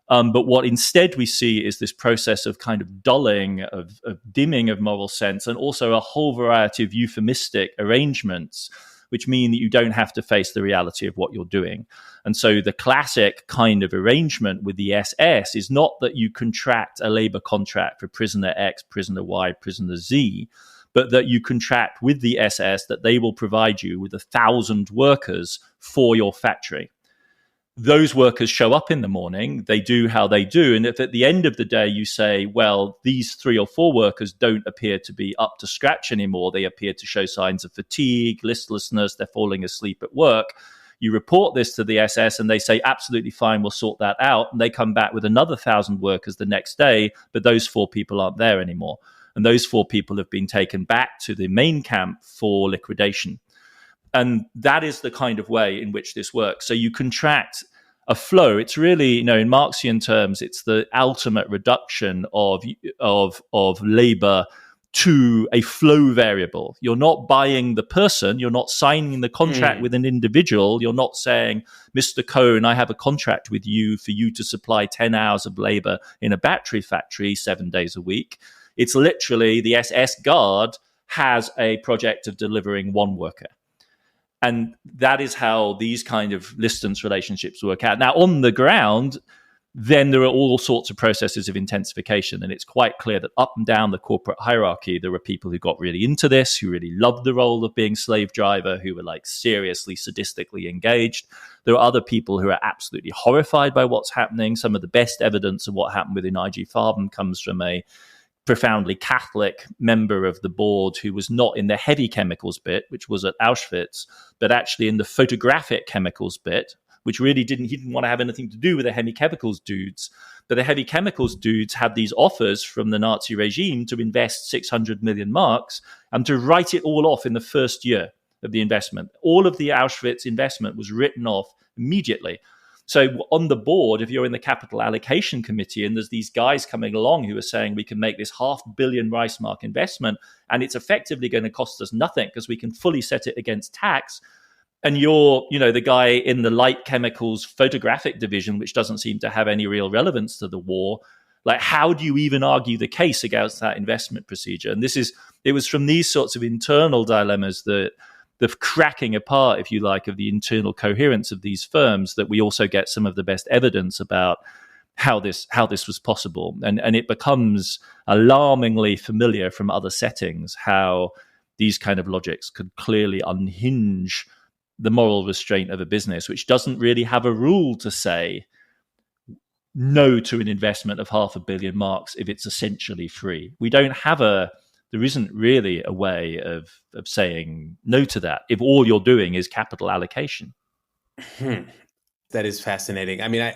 But what instead we see is this process of kind of dulling, of dimming of moral sense, and also a whole variety of euphemistic arrangements, which mean that you don't have to face the reality of what you're doing. And so the classic kind of arrangement with the SS is not that you contract a labor contract for prisoner X, prisoner Y, prisoner Z, but that you contract with the SS that they will provide you with 1,000 workers for your factory. Those workers show up in the morning, they do how they do. And if at the end of the day you say, well, these 3 or 4 workers don't appear to be up to scratch anymore, they appear to show signs of fatigue, listlessness, they're falling asleep at work, you report this to the SS and they say, absolutely fine, we'll sort that out. And they come back with another 1,000 workers the next day, but those 4 people aren't there anymore. And those 4 people have been taken back to the main camp for liquidation. And that is the kind of way in which this works. So you contract a flow. It's really, in Marxian terms, it's the ultimate reduction of labor to a flow variable. You're not buying the person. You're not signing the contract with an individual. You're not saying, Mr. Cohn, I have a contract with you for you to supply 10 hours of labor in a battery factory 7 days a week. It's literally the SS guard has a project of delivering 1 worker. And that is how these kind of distance relationships work out. Now, on the ground, then there are all sorts of processes of intensification. And it's quite clear that up and down the corporate hierarchy, there were people who got really into this, who really loved the role of being slave driver, who were like seriously, sadistically engaged. There are other people who are absolutely horrified by what's happening. Some of the best evidence of what happened within IG Farben comes from a profoundly Catholic member of the board who was not in the heavy chemicals bit, which was at Auschwitz, but actually in the photographic chemicals bit, which really he didn't want to have anything to do with the heavy chemicals dudes. But the heavy chemicals dudes had these offers from the Nazi regime to invest 600 million marks and to write it all off in the first year of the investment. All of the Auschwitz investment was written off immediately. So on the board, if you're in the capital allocation committee and there's these guys coming along who are saying we can make this $500 million Reichsmark investment and it's effectively going to cost us nothing because we can fully set it against tax, and you're, the guy in the light chemicals photographic division, which doesn't seem to have any real relevance to the war, like how do you even argue the case against that investment procedure? And it was from these sorts of internal dilemmas that the cracking apart, if you like, of the internal coherence of these firms, that we also get some of the best evidence about how this was possible. And it becomes alarmingly familiar from other settings how these kind of logics could clearly unhinge the moral restraint of a business, which doesn't really have a rule to say no to an investment of 500 million marks if it's essentially free. There isn't really a way of saying no to that if all you're doing is capital allocation. That is fascinating. I mean,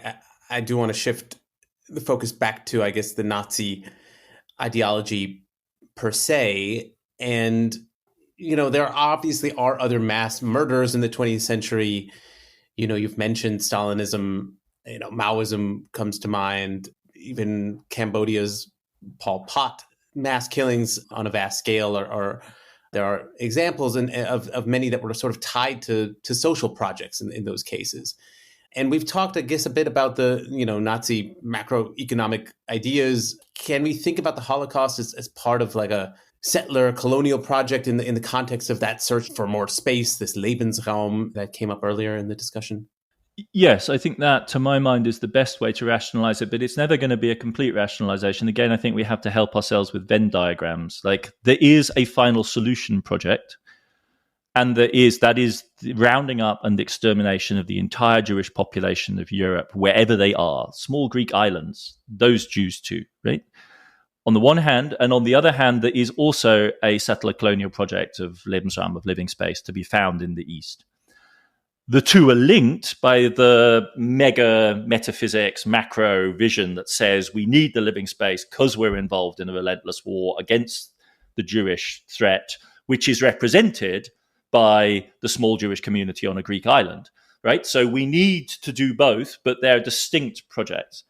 I do want to shift the focus back to, I guess, the Nazi ideology per se. And, there obviously are other mass murders in the 20th century. You've mentioned Stalinism, Maoism comes to mind, even Cambodia's Pol Pot mass killings on a vast scale, or there are examples of many that were sort of tied to social projects in those cases. And we've talked, I guess, a bit about the Nazi macroeconomic ideas. Can we think about the Holocaust as part of like a settler colonial project in the context of that search for more space, this Lebensraum that came up earlier in the discussion? Yes, I think that, to my mind, is the best way to rationalize it, but it's never going to be a complete rationalization. Again, I think we have to help ourselves with Venn diagrams. Like, there is a final solution project, and that is the rounding up and extermination of the entire Jewish population of Europe, wherever they are, small Greek islands, those Jews too, right? On the one hand, and on the other hand, there is also a settler colonial project of Lebensraum, of living space, to be found in the East. The two are linked by the mega metaphysics, macro vision that says we need the living space because we're involved in a relentless war against the Jewish threat, which is represented by the small Jewish community on a Greek island, right? So we need to do both, but they're distinct projects.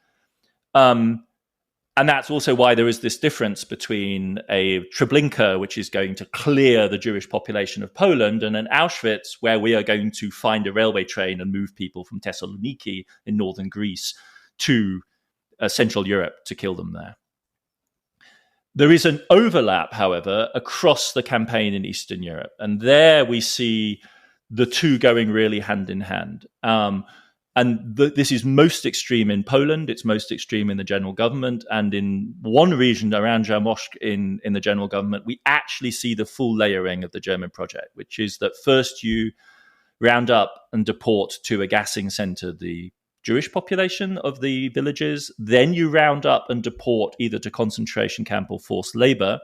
And that's also why there is this difference between a Treblinka, which is going to clear the Jewish population of Poland, and an Auschwitz, where we are going to find a railway train and move people from Thessaloniki in northern Greece to Central Europe to kill them there. There is an overlap, however, across the campaign in Eastern Europe. And there we see the two going really hand in hand. This is most extreme in Poland. It's most extreme in the general government. And in one region around Zamość in the general government, we actually see the full layering of the German project, which is that first you round up and deport to a gassing center the Jewish population of the villages. Then you round up and deport either to concentration camp or forced labor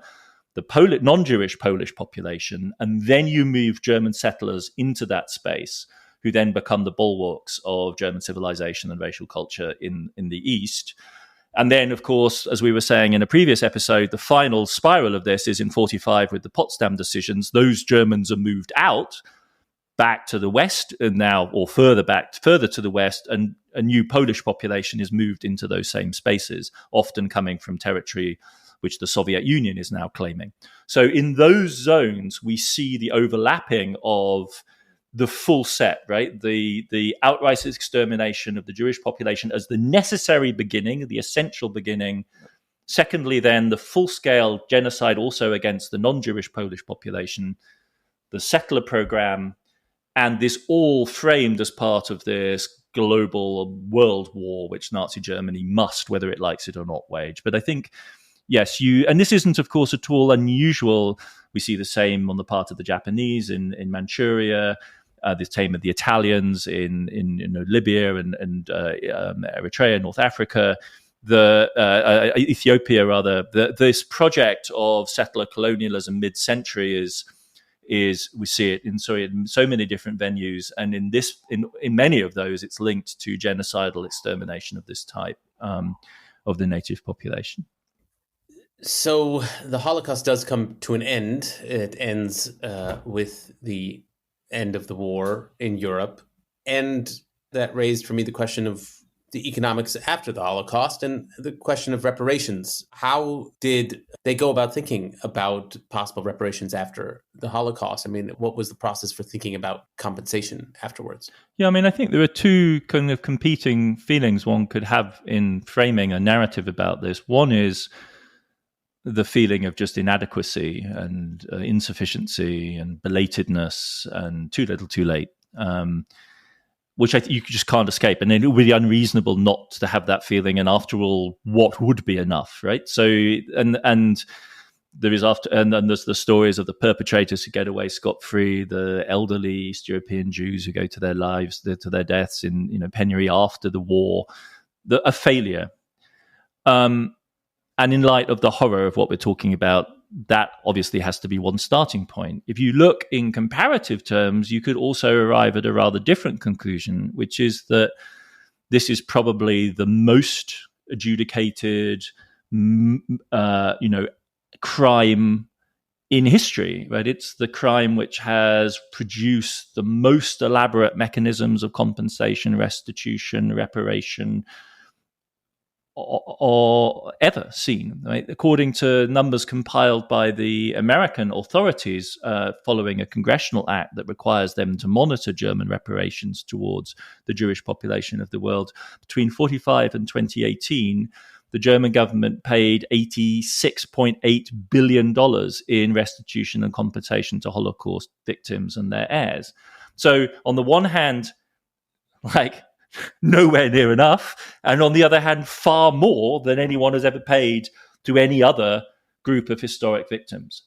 the non-Jewish Polish population. And then you move German settlers into that space, who then become the bulwarks of German civilization and racial culture in the East. And then, of course, as we were saying in a previous episode, the final spiral of this is in 1945 with the Potsdam decisions. Those Germans are moved out back to the West and now, or further to the West, and a new Polish population is moved into those same spaces, often coming from territory which the Soviet Union is now claiming. So in those zones, we see the overlapping of the full set, right? The outright extermination of the Jewish population as the necessary beginning, the essential beginning. Secondly, then the full-scale genocide also against the non-Jewish Polish population, the settler program, and this all framed as part of this global world war, which Nazi Germany must, whether it likes it or not, wage. But I think, yes, and this isn't, of course, at all unusual. We see the same on the part of the Japanese in Manchuria, the same of the Italians in Libya and Eritrea, North Africa, Ethiopia rather. This project of settler colonialism mid-century is we see it in so many different venues, and in many of those, it's linked to genocidal extermination of this type of the native population. So the Holocaust does come to an end. It ends with the end of the war in Europe. And that raised for me the question of the economics after the Holocaust and the question of reparations. How did they go about thinking about possible reparations after the Holocaust? I mean, what was the process for thinking about compensation afterwards? Yeah, I mean, I think there are two kind of competing feelings one could have in framing a narrative about this. One is the feeling of just inadequacy and insufficiency and belatedness and too little, too late, which you just can't escape. And it would be unreasonable not to have that feeling. And after all, what would be enough, right? So, and there is and then there's the stories of the perpetrators who get away scot-free, the elderly East European Jews who go to their lives, to their deaths in penury after the war, a failure. And in light of the horror of what we're talking about, that obviously has to be one starting point. If you look in comparative terms, you could also arrive at a rather different conclusion, which is that this is probably the most adjudicated, crime in history, right? It's the crime which has produced the most elaborate mechanisms of compensation, restitution, reparation, or ever seen, right? According to numbers compiled by the American authorities following a congressional act that requires them to monitor German reparations towards the Jewish population of the world, between 1945 and 2018, the German government paid $86.8 billion in restitution and compensation to Holocaust victims and their heirs. So on the one hand, nowhere near enough, and on the other hand, far more than anyone has ever paid to any other group of historic victims,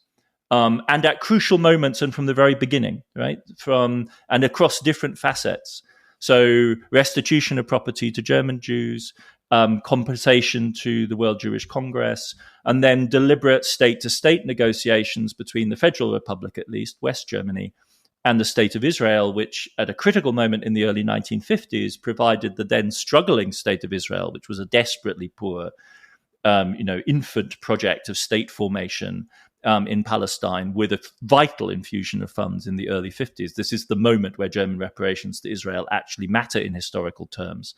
and at crucial moments and from the very beginning, right? And across different facets. So restitution of property to German Jews, compensation to the World Jewish Congress, and then deliberate state-to-state negotiations between the Federal Republic, at least West Germany, and the State of Israel, which at a critical moment in the early 1950s provided the then struggling State of Israel, which was a desperately poor, infant project of state formation in Palestine, with a vital infusion of funds in the early 50s. This is the moment where German reparations to Israel actually matter in historical terms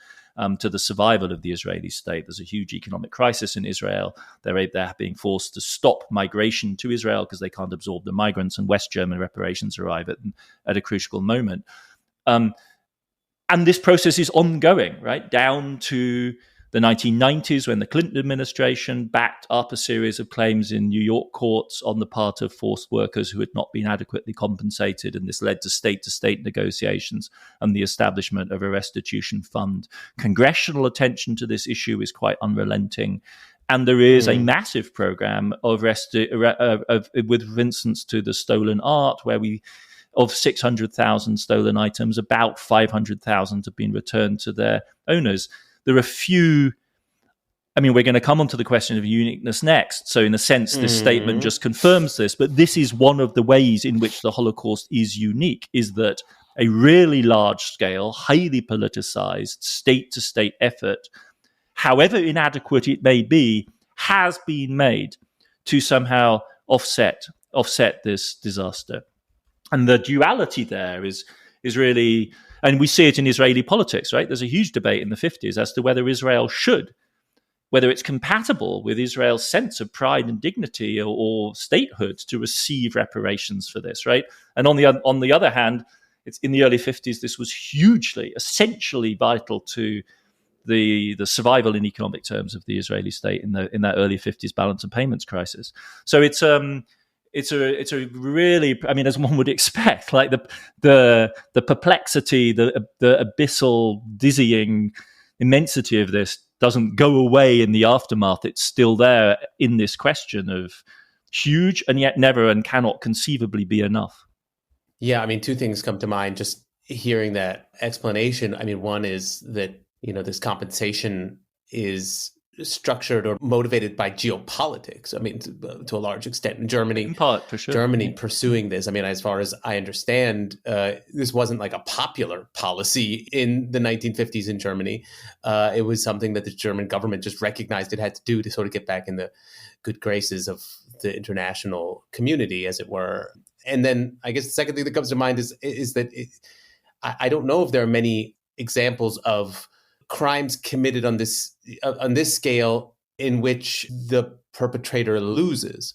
to the survival of the Israeli state. There's a huge economic crisis in Israel. They're being forced to stop migration to Israel because they can't absorb the migrants, and West German reparations arrive at a crucial moment. And this process is ongoing, right, down to the 1990s, when the Clinton administration backed up a series of claims in New York courts on the part of forced workers who had not been adequately compensated. And this led to state negotiations and the establishment of a restitution fund. Congressional attention to this issue is quite unrelenting. And there is a massive program of with, for instance, to the stolen art, where of 600,000 stolen items, about 500,000 have been returned to their owners. There are few. I mean, we're going to come on to the question of uniqueness next. So in a sense, this statement just confirms this. But this is one of the ways in which the Holocaust is unique, is that a really large-scale, highly politicized, state-to-state effort, however inadequate it may be, has been made to somehow offset this disaster. And the duality there is really, and we see it in Israeli politics, right? There's a huge debate in the 50s as to whether Israel whether it's compatible with Israel's sense of pride and dignity or statehood to receive reparations for this, right? And on the other hand, it's in the early 50s, this was essentially vital to the survival in economic terms of the Israeli state in that early 50s balance of payments crisis. So it's a really, I mean, as one would expect, like the perplexity, the abyssal, dizzying immensity of this doesn't go away in the aftermath. It's still there in this question of huge and yet never and cannot conceivably be enough. Yeah, I mean, two things come to mind just hearing that explanation. I mean, one is that, this compensation is structured or motivated by geopolitics. I mean, to a large extent, in Germany, in part, for sure. Germany pursuing this. I mean, as far as I understand, this wasn't like a popular policy in the 1950s in Germany. It was something that the German government just recognized it had to do to sort of get back in the good graces of the international community, as it were. And then I guess the second thing that comes to mind is that I don't know if there are many examples of crimes committed on this scale in which the perpetrator loses.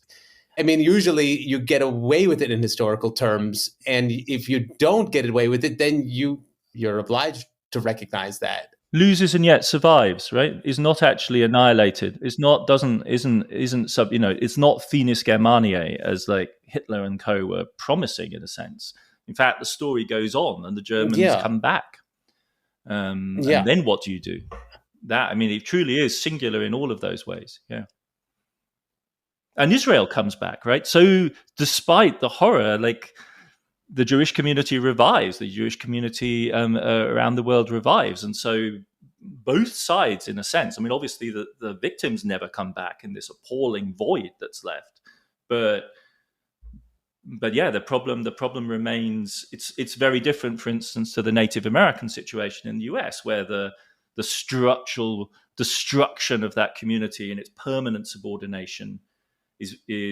I mean, usually you get away with it in historical terms, and if you don't get away with it, then you're obliged to recognize that. Loses and yet survives, right? Is not actually annihilated. It's not it's not Finis Germaniae as like Hitler and co were promising in a sense. In fact, the story goes on and the Germans come back. And then what do you do? That, I mean, it truly is singular in all of those ways. Yeah. And Israel comes back, right? So despite the horror, like the Jewish community revives, the Jewish community around the world revives. And so both sides, in a sense, I mean, obviously the victims never come back in this appalling void that's left. But yeah, the problem remains. It's very different, for instance, to the Native American situation in the US, where the structural destruction of that community and its permanent subordination is a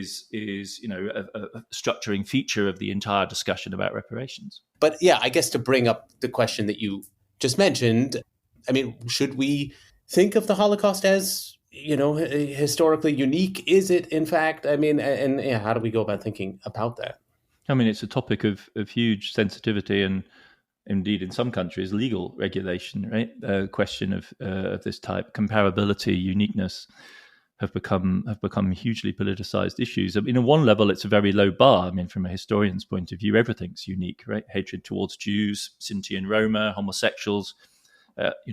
structuring feature of the entire discussion about reparations. But yeah, I guess to bring up the question that you just mentioned, I mean, should we think of the Holocaust as historically unique? Is it, in fact? I mean, and how do we go about thinking about that? I mean, it's a topic of huge sensitivity and indeed in some countries legal regulation, right? A question of this type, comparability, uniqueness have become hugely politicized issues. I mean, on one level, it's a very low bar. I mean, from a historian's point of view, everything's unique, right? Hatred towards Jews, Sinti and Roma, homosexuals,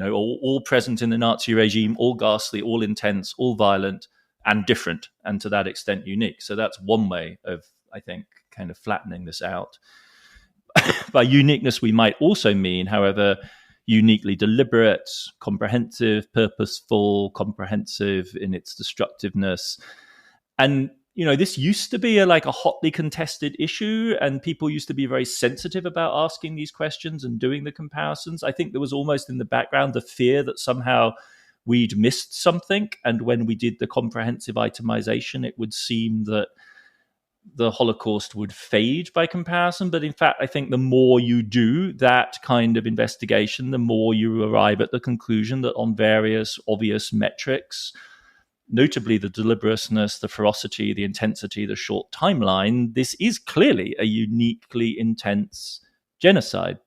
all present in the Nazi regime, all ghastly, all intense, all violent, and different, and to that extent unique. So that's one way of, I think, kind of flattening this out. By uniqueness, we might also mean, however, uniquely deliberate, comprehensive, purposeful, comprehensive in its destructiveness. And this used to be a hotly contested issue, and people used to be very sensitive about asking these questions and doing the comparisons. I think there was almost in the background the fear that somehow we'd missed something, and when we did the comprehensive itemization, it would seem that the Holocaust would fade by comparison. But in fact, I think the more you do that kind of investigation, the more you arrive at the conclusion that on various obvious metrics, notably the deliberateness, the ferocity, the intensity, the short timeline, this is clearly a uniquely intense genocide.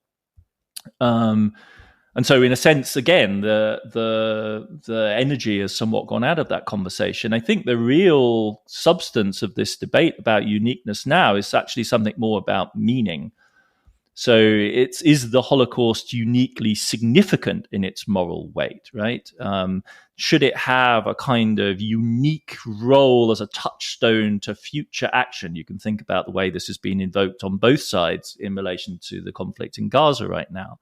And so, in a sense, again, the energy has somewhat gone out of that conversation. I think the real substance of this debate about uniqueness now is actually something more about meaning. So, is the Holocaust uniquely significant in its moral weight, right? Should it have a kind of unique role as a touchstone to future action? You can think about the way this has been invoked on both sides in relation to the conflict in Gaza right now.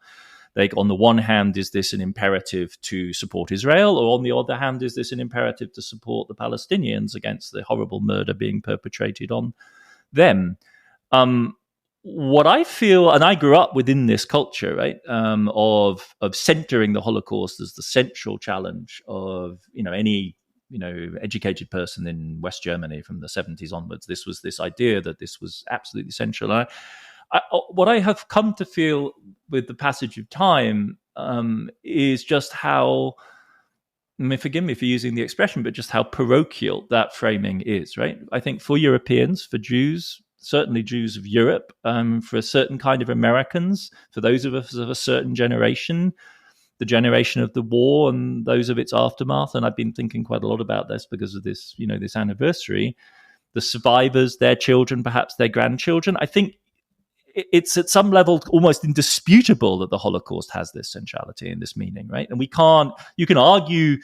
Like, on the one hand, is this an imperative to support Israel, or on the other hand, is this an imperative to support the Palestinians against the horrible murder being perpetrated on them? What I feel, and I grew up within this culture, right, of centering the Holocaust as the central challenge of any educated person in West Germany from the 70s onwards. This was this idea that this was absolutely central. What I have come to feel with the passage of time is just how, forgive me for using the expression, but just how parochial that framing is, right? I think for Europeans, for Jews, certainly Jews of Europe, for a certain kind of Americans, for those of us of a certain generation, the generation of the war and those of its aftermath, and I've been thinking quite a lot about this because of this, this anniversary, the survivors, their children, perhaps their grandchildren. I think it's at some level almost indisputable that the Holocaust has this centrality and this meaning, right? And you can argue,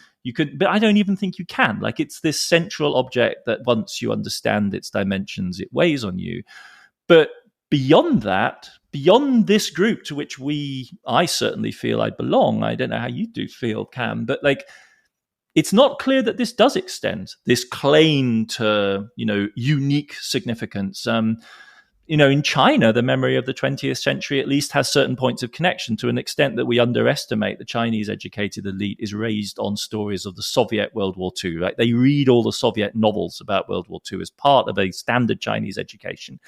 but I don't even think you can. Like, it's this central object that once you understand its dimensions, it weighs on you. But beyond that, beyond this group to which I certainly feel I belong, I don't know how you do feel, Cam, but it's not clear that this does extend, this claim to, unique significance. In China, the memory of the 20th century at least has certain points of connection to an extent that we underestimate. The Chinese educated elite is raised on stories of the Soviet World War II, right? They read all the Soviet novels about World War II as part of a standard Chinese education.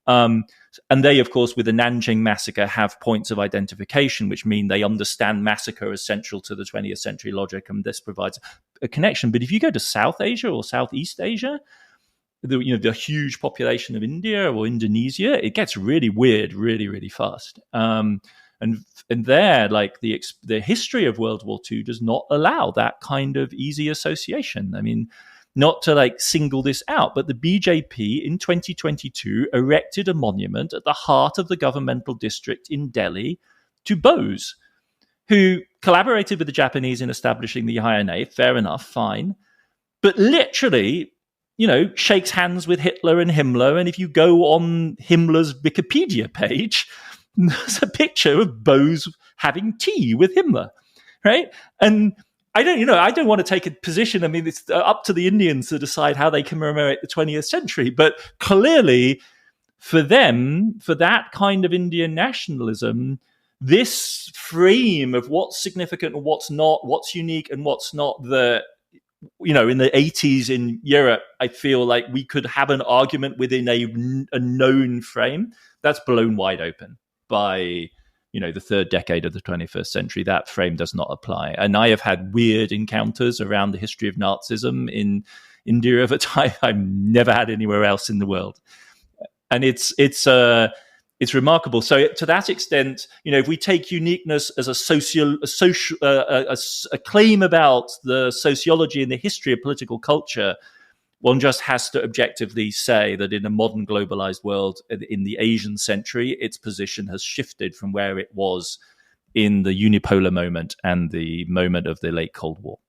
And they, of course, with the Nanjing massacre, have points of identification, which mean they understand massacre as central to the 20th century logic, and this provides a connection. But if you go to South Asia or Southeast Asia, the huge population of India or Indonesia, it gets really weird really, really fast. And there, the history of World War II does not allow that kind of easy association. I mean, not to single this out, but the BJP in 2022 erected a monument at the heart of the governmental district in Delhi to Bose, who collaborated with the Japanese in establishing the INA. Fair enough, fine. But literally, shakes hands with Hitler and Himmler. And if you go on Himmler's Wikipedia page, there's a picture of Bose having tea with Himmler, right? And I don't want to take a position. I mean, it's up to the Indians to decide how they commemorate the 20th century. But clearly, for them, for that kind of Indian nationalism, this frame of what's significant and what's not, what's unique and what's not, in the 80s in Europe, I feel like we could have an argument within a known frame that's blown wide open by, the third decade of the 21st century. That frame does not apply. And I have had weird encounters around the history of Nazism in India of a type I've never had anywhere else in the world. And it's remarkable. So to that extent, if we take uniqueness as a claim about the sociology and the history of political culture, one just has to objectively say that in a modern globalized world, in the Asian century, its position has shifted from where it was in the unipolar moment and the moment of the late Cold War.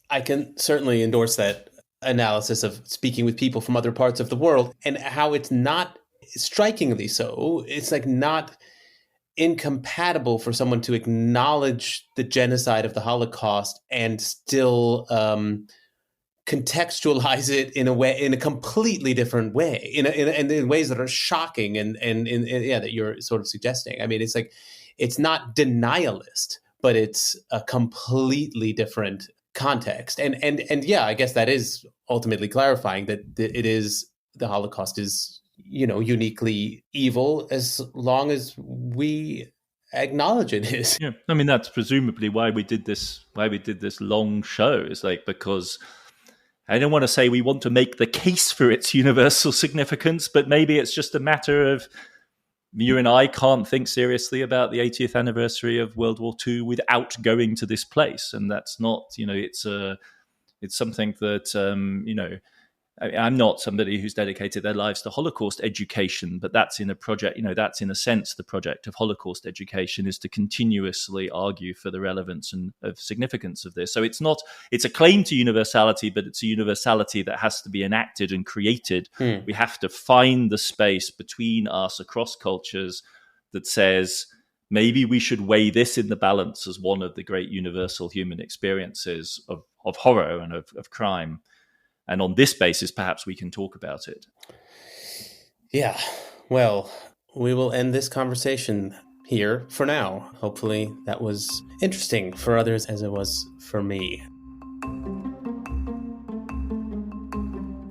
I can certainly endorse that analysis of speaking with people from other parts of the world and how it's not strikingly so. It's not incompatible for someone to acknowledge the genocide of the Holocaust and still contextualize it in a completely different way, in ways that are shocking and that you're sort of suggesting. I mean, it's not denialist, but it's a completely different context. And yeah, I guess that is ultimately clarifying that the Holocaust is uniquely evil as long as we acknowledge it is. Yeah, I mean, that's presumably why we did this long show. It's because I don't want to say we want to make the case for its universal significance, but maybe it's just a matter of you and I can't think seriously about the 80th anniversary of World War II without going to this place. And that's not, it's something that, I'm not somebody who's dedicated their lives to Holocaust education, but that's in a project, that's in a sense the project of Holocaust education, is to continuously argue for the relevance and of significance of this. So it's a claim to universality, but it's a universality that has to be enacted and created. We have to find the space between us across cultures that says, maybe we should weigh this in the balance as one of the great universal human experiences of horror and of crime. And on this basis, perhaps we can talk about it. Yeah. Well, we will end this conversation here for now. Hopefully that was interesting for others as it was for me.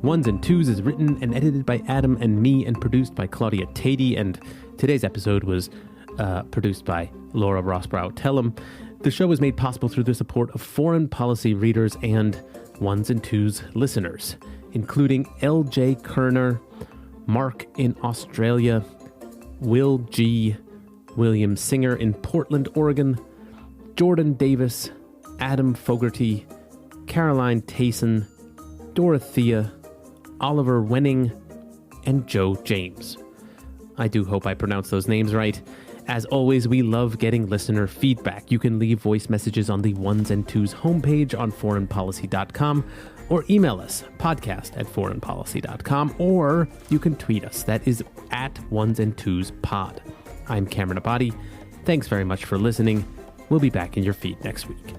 Ones and Tooze is written and edited by Adam and me and produced by Claudia Tatey. And today's episode was produced by Laura Rossbrow-Tellem. The show was made possible through the support of foreign policy readers and Ones and Tooze listeners, including L.J. Kerner, Mark in Australia, Will G., William Singer in Portland, Oregon, Jordan Davis, Adam Fogarty, Caroline Tayson, Dorothea, Oliver Wenning, and Joe James. I do hope I pronounced those names right. As always, we love getting listener feedback. You can leave voice messages on the Ones and Tooze homepage on foreignpolicy.com or email us, podcast@foreignpolicy.com, or you can tweet us. That is at Ones and Tooze Pod. I'm Cameron Abadi. Thanks very much for listening. We'll be back in your feed next week.